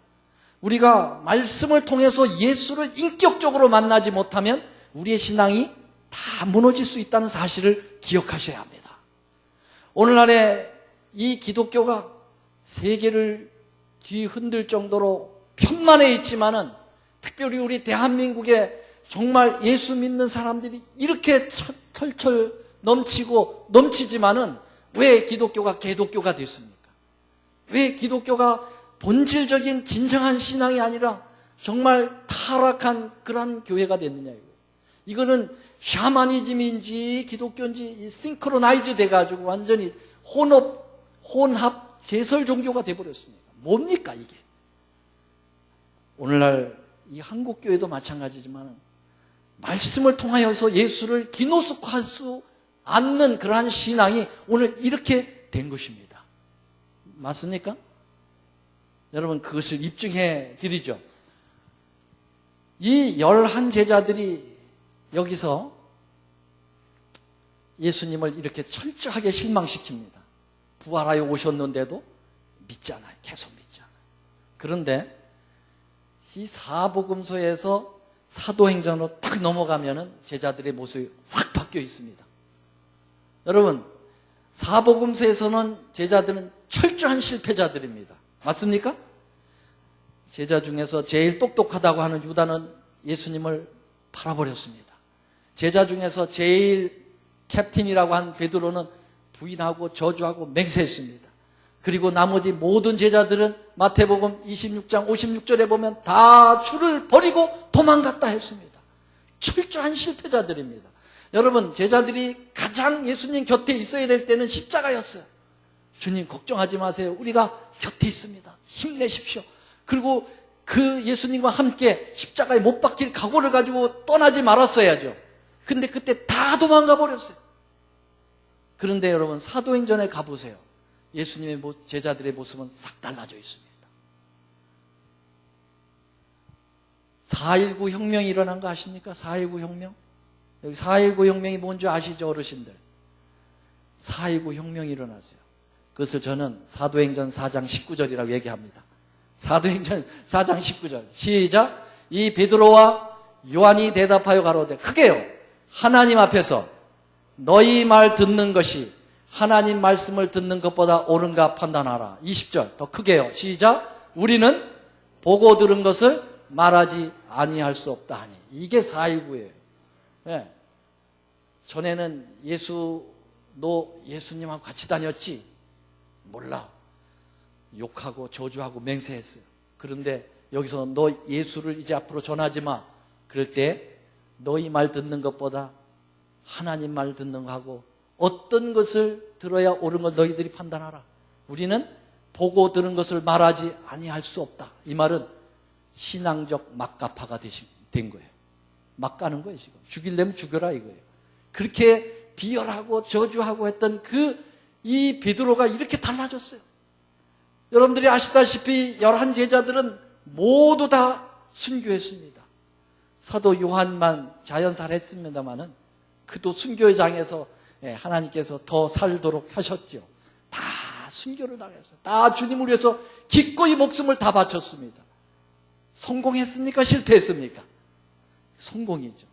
우리가 말씀을 통해서 예수를 인격적으로 만나지 못하면 우리의 신앙이 다 무너질 수 있다는 사실을 기억하셔야 합니다. 오늘날에 이 기독교가 세계를 뒤흔들 정도로 편만해 있지만은, 특별히 우리 대한민국에 정말 예수 믿는 사람들이 이렇게 철철 넘치고 넘치지만은 왜 기독교가 개독교가 됐습니까? 왜 기독교가 본질적인 진정한 신앙이 아니라 정말 타락한 그러한 교회가 됐느냐, 이거는 샤머니즘인지 기독교인지 싱크로나이즈 돼가지고 완전히 혼합 제설 종교가 돼버렸습니다. 뭡니까 이게? 오늘날 이 한국교회도 마찬가지지만 말씀을 통하여서 예수를 기노숙할 수 않는 그러한 신앙이 오늘 이렇게 된 것입니다. 맞습니까? 여러분, 그것을 입증해 드리죠. 이 11 제자들이 여기서 예수님을 이렇게 철저하게 실망시킵니다. 부활하여 오셨는데도 믿잖아요. 계속 믿잖아요. 그런데 이 사복음서에서 사도행전으로 딱 넘어가면은 제자들의 모습이 확 바뀌어 있습니다. 여러분, 사복음서에서는 제자들은 철저한 실패자들입니다. 맞습니까? 제자 중에서 제일 똑똑하다고 하는 유다는 예수님을 팔아버렸습니다. 제자 중에서 제일 캡틴이라고 한 베드로는 부인하고 저주하고 맹세했습니다. 그리고 나머지 모든 제자들은 마태복음 26장 56절에 보면 다 주를 버리고 도망갔다 했습니다. 철저한 실패자들입니다. 여러분, 제자들이 가장 예수님 곁에 있어야 될 때는 십자가였어요. 주님 걱정하지 마세요. 우리가 곁에 있습니다. 힘내십시오. 그리고 그 예수님과 함께 십자가에 못 박힐 각오를 가지고 떠나지 말았어야죠. 근데 그때 다 도망가 버렸어요. 그런데 여러분, 사도행전에 가보세요. 예수님의 제자들의 모습은 싹 달라져 있습니다. 4.19 혁명이 일어난 거 아십니까? 4.19 혁명? 여기 4.19 혁명이 뭔지 아시죠, 어르신들? 4.19 혁명이 일어났어요. 그것을 저는 사도행전 4장 19절이라고 얘기합니다. 사도행전 4장 19절. 시작. 이 베드로와 요한이 대답하여 가로되 크게요, 하나님 앞에서 너희 말 듣는 것이 하나님 말씀을 듣는 것보다 옳은가 판단하라. 20절. 더 크게요. 시작. 우리는 보고 들은 것을 말하지 아니할 수 없다 하니. 이게 4.19예요. 네. 전에는 너 예수님하고 같이 다녔지? 몰라. 욕하고 저주하고 맹세했어요. 그런데 여기서 너 예수를 이제 앞으로 전하지 마. 그럴 때 너희 말 듣는 것보다 하나님 말 듣는 거하고 어떤 것을 들어야 옳은 걸 너희들이 판단하라. 우리는 보고 들은 것을 말하지 아니할 수 없다. 이 말은 신앙적 막가파가 된 거예요. 막 가는 거예요. 지금 죽이려면 죽여라 이거예요. 그렇게 비열하고 저주하고 했던 이 베드로가 이렇게 달라졌어요. 여러분들이 아시다시피 11 제자들은 모두 다 순교했습니다. 사도 요한만 자연살했습니다마는 그도 순교의 장에서 하나님께서 더 살도록 하셨죠. 다 순교를 당했어요. 다 주님을 위해서 기꺼이 목숨을 다 바쳤습니다. 성공했습니까? 실패했습니까? 성공이죠.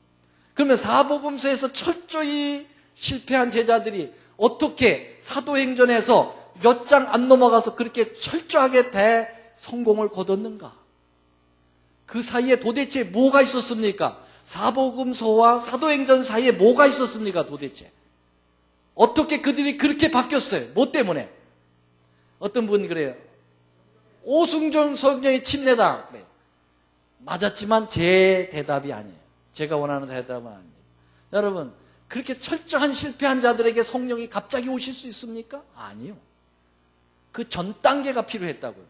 그러면 사복음서에서 철저히 실패한 제자들이 어떻게 사도행전에서 몇 장 안 넘어가서 그렇게 철저하게 대성공을 거뒀는가? 그 사이에 도대체 뭐가 있었습니까? 사복음서와 사도행전 사이에 뭐가 있었습니까? 도대체 어떻게 그들이 그렇게 바뀌었어요? 뭐 때문에? 어떤 분이 그래요. 오승준 성령의 침례다. 맞았지만 제 대답이 아니에요. 제가 원하는 대답은 아니에요. 여러분, 그렇게 철저한 실패한 자들에게 성령이 갑자기 오실 수 있습니까? 아니요. 그 전 단계가 필요했다고요.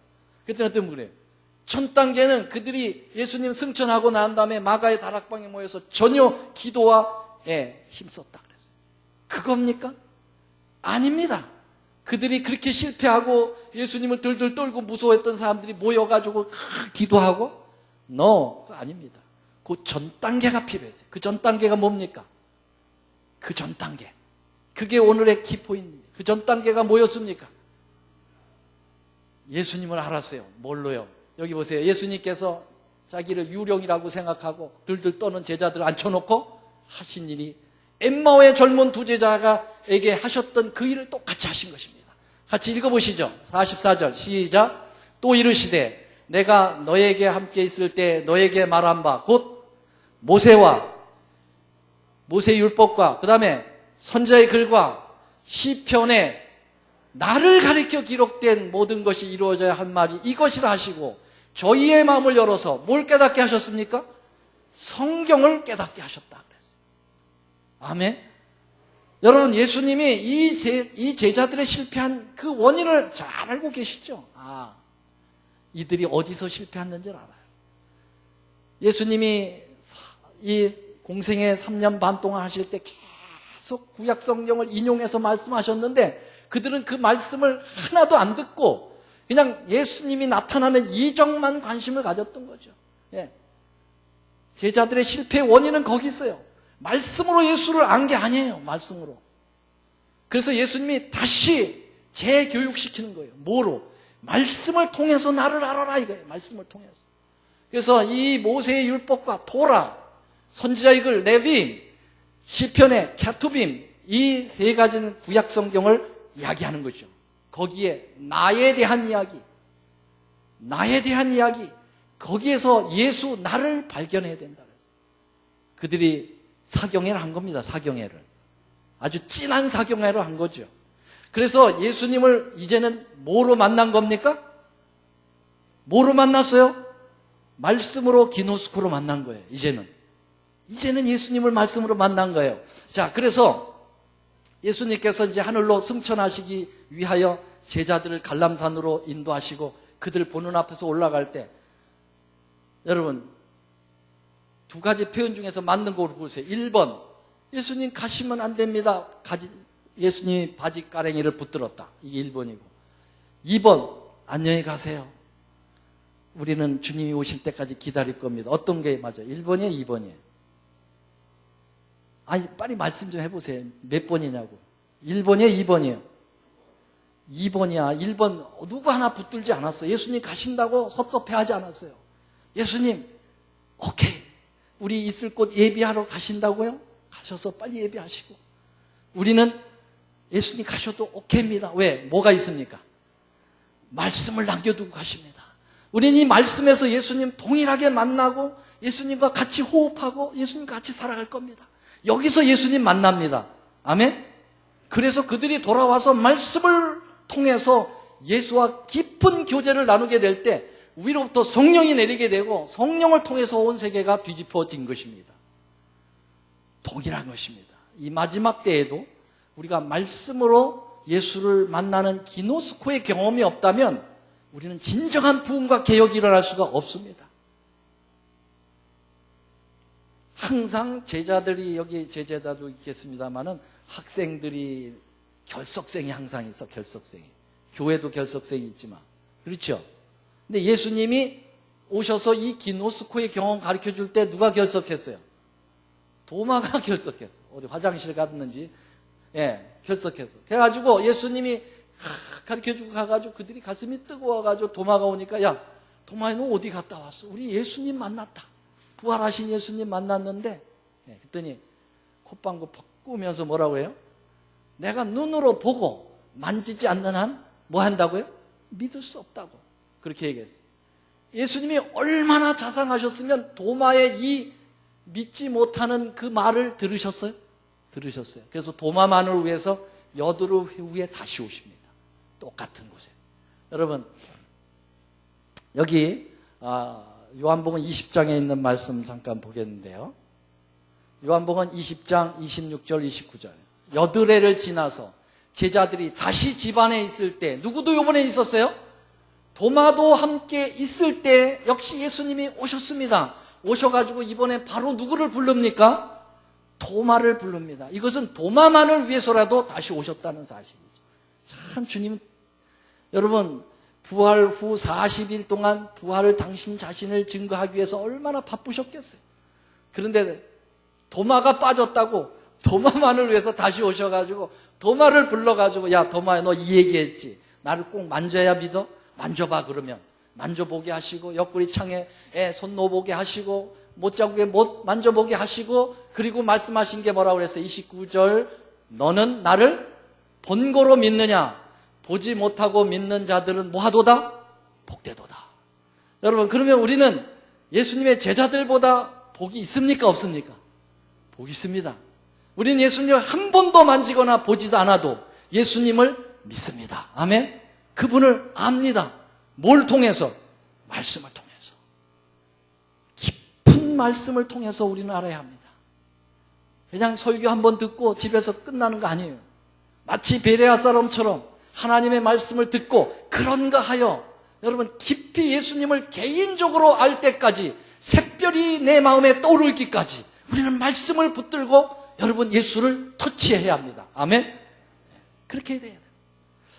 그때 어떤 분이 그래요. 전 단계는 그들이 예수님 승천하고 난 다음에 마가의 다락방에 모여서 전혀 기도와 힘썼다 그랬어요. 그겁니까? 아닙니다. 그들이 그렇게 실패하고 예수님을 들들 떨고 무서워했던 사람들이 모여가지고 기도하고 그거 아닙니다. 그 전 단계가 필요했어요. 그 전 단계가 뭡니까? 그 전 단계. 그게 오늘의 키포인트입니다. 그 전 단계가 뭐였습니까? 예수님을 알았어요. 뭘로요? 여기 보세요. 예수님께서 자기를 유령이라고 생각하고 들들 떠는 제자들을 앉혀놓고 하신 일이 엠마오의 젊은 두 제자에게 하셨던 그 일을 똑같이 하신 것입니다. 같이 읽어보시죠. 44절 시작. 또 이르시되 내가 너에게 함께 있을 때 너에게 말한 바 곧 모세와 모세 율법과 그 다음에 선지자의 글과 시편에 나를 가리켜 기록된 모든 것이 이루어져야 할 말이 이것이라 하시고 저희의 마음을 열어서 뭘 깨닫게 하셨습니까? 성경을 깨닫게 하셨다 그랬어요. 아멘. 여러분, 예수님이 이 제자들의 실패한 그 원인을 잘 알고 계시죠? 이들이 어디서 실패했는지를 알아요. 예수님이 이 공생애 3년 반 동안 하실 때 계속 구약 성경을 인용해서 말씀하셨는데 그들은 그 말씀을 하나도 안 듣고 그냥 예수님이 나타나는 이적만 관심을 가졌던 거죠. 제자들의 실패의 원인은 거기 있어요. 말씀으로 예수를 안 게 아니에요. 말씀으로. 그래서 예수님이 다시 재교육시키는 거예요. 뭐로? 말씀을 통해서 나를 알아라 이거예요. 말씀을 통해서. 그래서 이 모세의 율법과 토라, 선지자의 글, 레위임, 시편의 캬투빔 이 세 가지는 구약 성경을 이야기하는 거죠. 거기에 나에 대한 이야기, 거기에서 예수 나를 발견해야 된다. 그들이 사경회를 한 겁니다. 사경회를. 아주 진한 사경회를 한 거죠. 그래서 예수님을 이제는 뭐로 만난 겁니까? 뭐로 만났어요? 말씀으로 기노스코로 만난 거예요. 이제는 예수님을 말씀으로 만난 거예요. 자, 그래서 예수님께서 이제 하늘로 승천하시기 위하여 제자들을 갈람산으로 인도하시고 그들 보는 앞에서 올라갈 때 여러분 두 가지 표현 중에서 맞는 거 고르세요. 1번 예수님 가시면 안 됩니다. 예수님이 바지 가랭이를 붙들었다. 이게 1번이고 2번 안녕히 가세요. 우리는 주님이 오실 때까지 기다릴 겁니다. 어떤 게 맞아요? 1번이에요? 2번이에요? 아니 빨리 말씀 좀 해보세요. 몇 번이냐고. 1번이에요? 2번이에요? 2번이야. 1번 누구 하나 붙들지 않았어요. 예수님 가신다고 섭섭해하지 않았어요. 예수님 오케이 우리 있을 곳 예비하러 가신다고요? 가셔서 빨리 예비하시고 우리는 예수님 가셔도 오케이입니다. 왜? 뭐가 있습니까? 말씀을 남겨두고 가십니다. 우리는 이 말씀에서 예수님 동일하게 만나고 예수님과 같이 호흡하고 예수님과 같이 살아갈 겁니다. 여기서 예수님 만납니다. 아멘? 그래서 그들이 돌아와서 말씀을 통해서 예수와 깊은 교제를 나누게 될 때 위로부터 성령이 내리게 되고 성령을 통해서 온 세계가 뒤집어진 것입니다. 동일한 것입니다. 이 마지막 때에도 우리가 말씀으로 예수를 만나는 기노스코의 경험이 없다면 우리는 진정한 부흥과 개혁이 일어날 수가 없습니다. 항상 제자들이 여기 제자도 있겠습니다만은 학생들이 결석생이 항상 있어. 결석생이. 교회도 결석생이 있지만 그렇죠. 근데 예수님이 오셔서 이 기노스코의 경험 가르쳐줄 때 누가 결석했어요? 도마가 결석했어. 어디 화장실 갔는지 결석했어. 그래가지고 예수님이 가르쳐주고 가가지고 그들이 가슴이 뜨거워가지고 도마가 오니까 야 도마야 너 어디 갔다 왔어? 우리 예수님 만났다. 부활하신 예수님 만났는데 그랬더니 콧방구 퍽 꾸면서 뭐라고 해요? 내가 눈으로 보고 만지지 않는 한 뭐 한다고요? 믿을 수 없다고 그렇게 얘기했어요. 예수님이 얼마나 자상하셨으면 도마의 이 믿지 못하는 그 말을 들으셨어요? 들으셨어요. 그래서 도마만을 위해서 여드루 후에 다시 오십니다. 똑같은 곳에. 여러분 여기 요한복음 20장에 있는 말씀 잠깐 보겠는데요. 요한복음 20장 26절 29절 여드레를 지나서 제자들이 다시 집안에 있을 때 누구도 이번에 있었어요? 도마도 함께 있을 때 역시 예수님이 오셨습니다. 오셔가지고 이번에 바로 누구를 부릅니까? 도마를 부릅니다. 이것은 도마만을 위해서라도 다시 오셨다는 사실이죠. 참 주님은 여러분 부활 후 40일 동안 부활을 당신 자신을 증거하기 위해서 얼마나 바쁘셨겠어요. 그런데 도마가 빠졌다고 도마만을 위해서 다시 오셔가지고 도마를 불러가지고 야 도마야 너 이 얘기했지. 나를 꼭 만져야 믿어? 만져봐 그러면. 만져보게 하시고 옆구리 창에 손 놓아보게 하시고 못자국에 못 만져보게 하시고 그리고 말씀하신 게 뭐라고 그랬어요? 29절 너는 나를 본고로 믿느냐? 보지 못하고 믿는 자들은 뭐하도다? 복되도다. 여러분 그러면 우리는 예수님의 제자들보다 복이 있습니까? 없습니까? 복이 있습니다. 우리는 예수님을 한 번도 만지거나 보지도 않아도 예수님을 믿습니다. 아멘? 그분을 압니다. 뭘 통해서? 말씀을 통해서. 깊은 말씀을 통해서 우리는 알아야 합니다. 그냥 설교 한 번 듣고 집에서 끝나는 거 아니에요. 마치 베레아 사람처럼 하나님의 말씀을 듣고 그런가 하여 여러분 깊이 예수님을 개인적으로 알 때까지 샛별이 내 마음에 떠오르기까지 우리는 말씀을 붙들고 여러분 예수를 터치해야 합니다. 아멘? 그렇게 해야 돼요.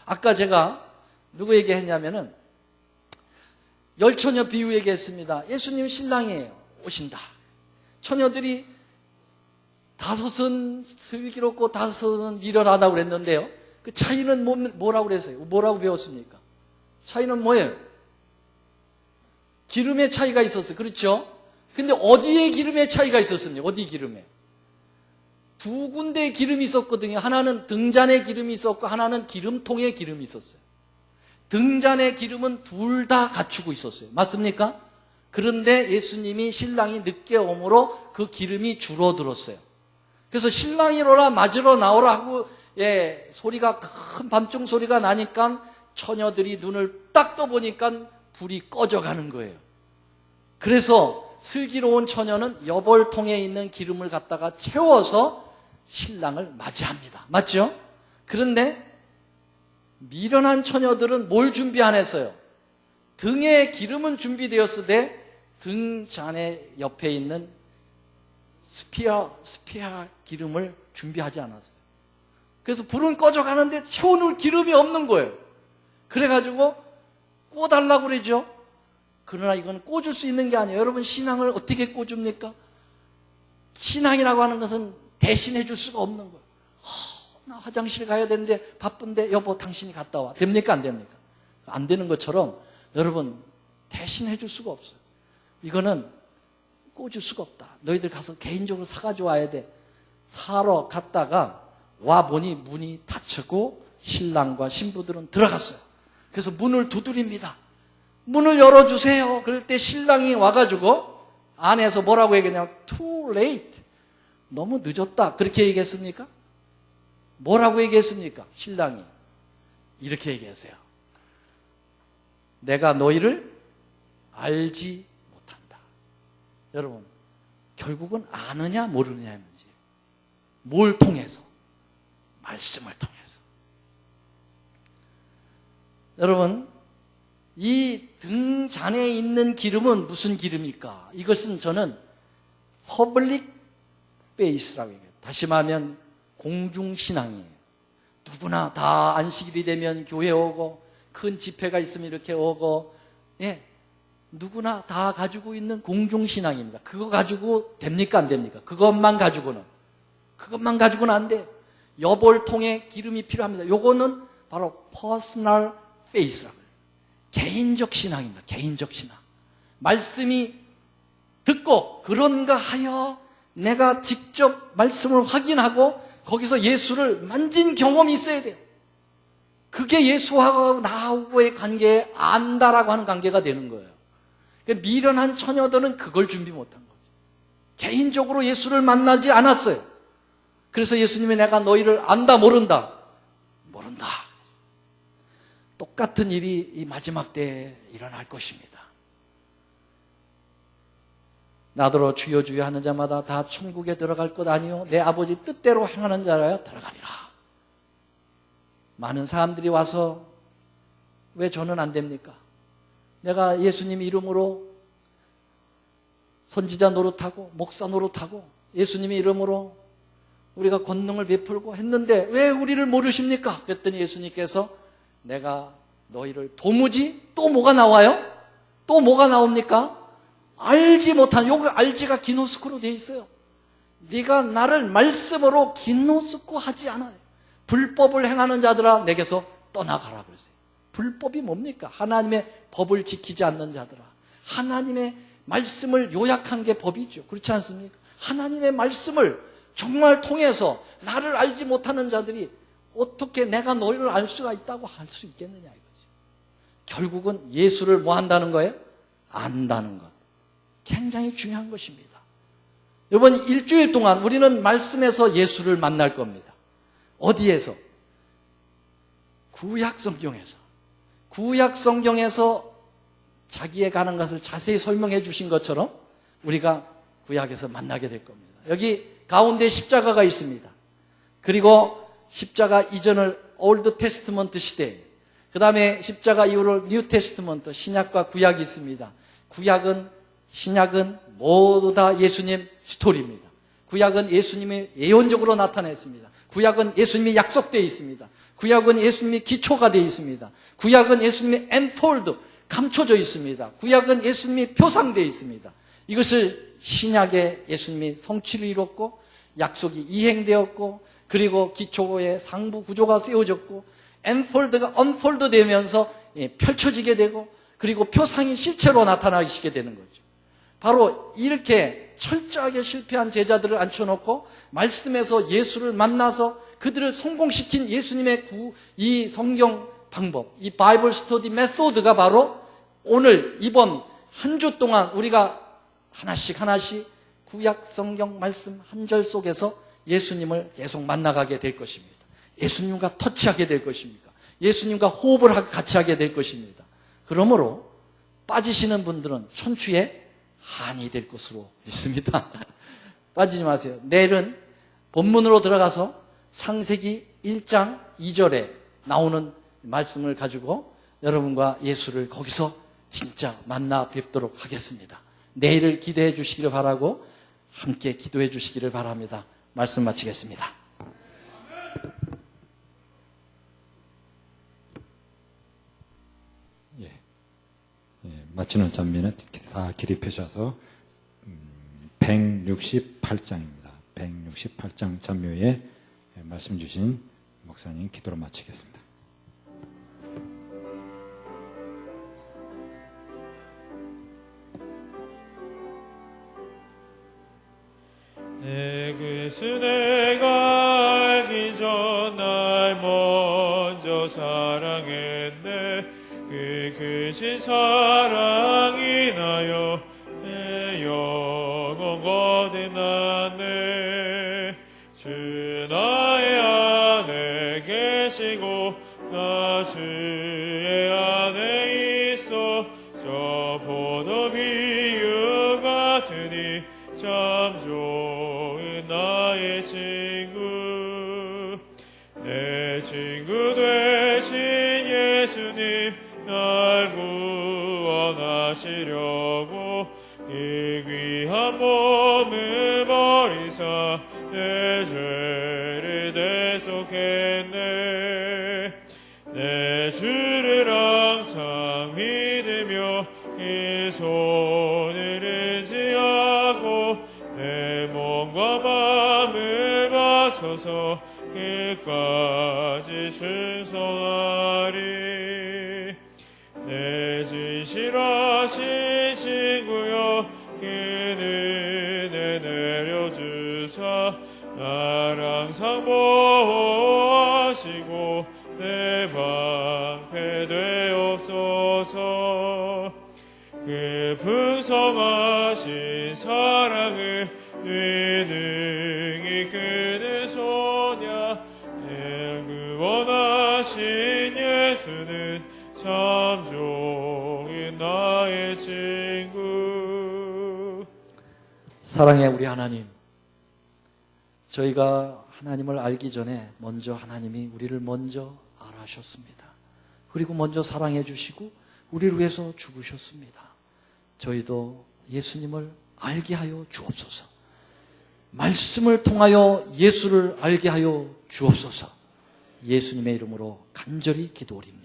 아까 제가 누구에게 했냐면은 열처녀 비유 얘기했습니다. 예수님 신랑이에요. 오신다. 처녀들이 5은 슬기롭고 5은 미련하다고 그랬는데요. 그 차이는 뭐라고 그랬어요? 뭐라고 배웠습니까? 차이는 뭐예요? 기름의 차이가 있었어요. 그렇죠? 근데 어디에 기름의 차이가 있었습니까? 어디 기름에? 두 군데의 기름이 있었거든요. 하나는 등잔에 기름이 있었고 하나는 기름통에 기름이 있었어요. 등잔의 기름은 둘 다 갖추고 있었어요. 맞습니까? 그런데 예수님이 신랑이 늦게 오므로 그 기름이 줄어들었어요. 그래서 신랑이로라 맞으러 나오라 하고 소리가 큰 밤중 소리가 나니까 처녀들이 눈을 딱 떠보니까 불이 꺼져가는 거예요. 그래서 슬기로운 처녀는 여벌통에 있는 기름을 갖다가 채워서 신랑을 맞이합니다. 맞죠? 그런데 미련한 처녀들은 뭘 준비 안 했어요? 등에 기름은 준비되었으되 등잔에 옆에 있는 스피아 기름을 준비하지 않았어요. 그래서 불은 꺼져가는데 채워놓을 기름이 없는 거예요. 그래가지고 꽂아달라고 그러죠. 그러나 이건 꽂을 수 있는 게 아니에요. 여러분 신앙을 어떻게 꽂습니까? 신앙이라고 하는 것은 대신해 줄 수가 없는 거예요. 나 화장실 가야 되는데 바쁜데 여보 당신이 갔다 와. 됩니까? 안 됩니까? 안 되는 것처럼 여러분 대신해 줄 수가 없어요. 이거는 꽂을 수가 없다. 너희들 가서 개인적으로 사가지고 와야 돼. 사러 갔다가 와보니 문이 닫히고 신랑과 신부들은 들어갔어요. 그래서 문을 두드립니다. 문을 열어주세요. 그럴 때 신랑이 와가지고 안에서 뭐라고 얘기했냐면 too late. 너무 늦었다. 그렇게 얘기했습니까? 뭐라고 얘기했습니까? 신랑이 이렇게 얘기했어요. 내가 너희를 알지 못한다. 여러분 결국은 아느냐 모르느냐의 문제예요. 뭘 통해서? 말씀을 통해서. 여러분 이 등잔에 있는 기름은 무슨 기름일까? 이것은 저는 퍼블릭 페이스라고 얘기해요. 다시 말하면 공중신앙이에요. 누구나 다 안식일이 되면 교회 오고 큰 집회가 있으면 이렇게 오고 누구나 다 가지고 있는 공중신앙입니다. 그거 가지고 됩니까? 안 됩니까? 그것만 가지고는 안 돼요. 여벌통에 기름이 필요합니다. 요거는 바로 퍼스널 페이스라고 해요. 개인적 신앙입니다. 개인적 신앙. 말씀이 듣고 그런가 하여 내가 직접 말씀을 확인하고 거기서 예수를 만진 경험이 있어야 돼요. 그게 예수하고 나하고의 관계에 안다라고 하는 관계가 되는 거예요. 그러니까 미련한 처녀들은 그걸 준비 못한 거죠. 개인적으로 예수를 만나지 않았어요. 그래서 예수님이 내가 너희를 안다 모른다. 모른다. 똑같은 일이 이 마지막 때에 일어날 것입니다. 나더러 주여 주여 하는 자마다 다 천국에 들어갈 것 아니요 내 아버지 뜻대로 행하는 자라야 들어가리라. 많은 사람들이 와서 왜 저는 안 됩니까? 내가 예수님 이름으로 선지자 노릇하고 목사 노릇하고 예수님의 이름으로 우리가 권능을 베풀고 했는데 왜 우리를 모르십니까? 그랬더니 예수님께서 내가 너희를 도무지 또 뭐가 나와요? 또 뭐가 나옵니까? 알지 못하는, 요거 알지가 기노스코로 되어 있어요. 네가 나를 말씀으로 기노스코 하지 않아요. 불법을 행하는 자들아 내게서 떠나가라 그랬어요. 불법이 뭡니까? 하나님의 법을 지키지 않는 자들아. 하나님의 말씀을 요약한 게 법이죠. 그렇지 않습니까? 하나님의 말씀을 정말 통해서 나를 알지 못하는 자들이 어떻게 내가 너희를 알 수가 있다고 할 수 있겠느냐 이거죠. 결국은 예수를 뭐 한다는 거예요? 안다는 것. 굉장히 중요한 것입니다. 이번 일주일 동안 우리는 말씀에서 예수를 만날 겁니다. 어디에서? 구약 성경에서. 구약 성경에서 자기에 관한 것을 자세히 설명해 주신 것처럼 우리가 구약에서 만나게 될 겁니다. 여기 가운데 십자가가 있습니다. 그리고 십자가 이전을 올드 테스트먼트 시대, 그 다음에 십자가 이후를 뉴 테스트먼트, 신약과 구약이 있습니다. 구약은, 신약은 모두 다 예수님 스토리입니다. 구약은 예수님이 예언적으로 나타냈습니다. 구약은 예수님이 약속되어 있습니다. 구약은 예수님이 기초가 되어 있습니다. 구약은 예수님이 엔폴드, 감춰져 있습니다. 구약은 예수님이 표상되어 있습니다. 이것을 신약에 예수님이 성취를 이뤘고 약속이 이행되었고 그리고 기초의 상부 구조가 세워졌고 엔폴드가 언폴드 되면서 펼쳐지게 되고 그리고 표상이 실체로 나타나시게 되는 거죠. 바로 이렇게 철저하게 실패한 제자들을 앉혀놓고 말씀에서 예수를 만나서 그들을 성공시킨 예수님의 이 성경 방법, 이 바이블 스터디 메소드가 바로 오늘 이번 한 주 동안 우리가 하나씩 구약 성경 말씀 한 절 속에서 예수님을 계속 만나가게 될 것입니다. 예수님과 터치하게 될 것입니다. 예수님과 호흡을 같이 하게 될 것입니다. 그러므로 빠지시는 분들은 천추에 한이 될 것으로 믿습니다. 빠지지 마세요. 내일은 본문으로 들어가서 창세기 1장 2절에 나오는 말씀을 가지고 여러분과 예수를 거기서 진짜 만나 뵙도록 하겠습니다. 내일을 기대해 주시기를 바라고 함께 기도해 주시기를 바랍니다. 말씀 마치겠습니다. 마치는 장면은 다 기립하셔서 168장입니다. 168장 장묘에 말씀 주신 목사님 기도로 마치겠습니다. 내 그수 내가 알기 전 날 먼저 사랑했네. 그 크신 사랑이 나여 내 영혼 거듭났네. 주 나의 안에 계시고 나 주의 안에 있어 저 포도 비유 같으니 참 좋은 나의 친구. 내 친구 되신 예수님 날 구원하시려고 이 귀한 몸을 버리사 내 죄를 대속했네. 내 주를 항상 믿으며 이 손을 의지하고 내 몸과 마음을 바쳐서 끝까지 충성하리. 내 진실하신 친구여 그는 내려주사 나를 항상 보호하시고 내 방패 되옵소서. 그 풍성하신 사랑을 능히 끄는 소냐 내 구원하신 예수는 참 좋은 나의 친구. 사랑의 우리 하나님, 저희가 하나님을 알기 전에 먼저 하나님이 우리를 먼저 알아셨습니다. 그리고 먼저 사랑해 주시고 우리를 위해서 죽으셨습니다. 저희도 예수님을 알게 하여 주옵소서. 말씀을 통하여 예수를 알게 하여 주옵소서. 예수님의 이름으로 간절히 기도드립니다.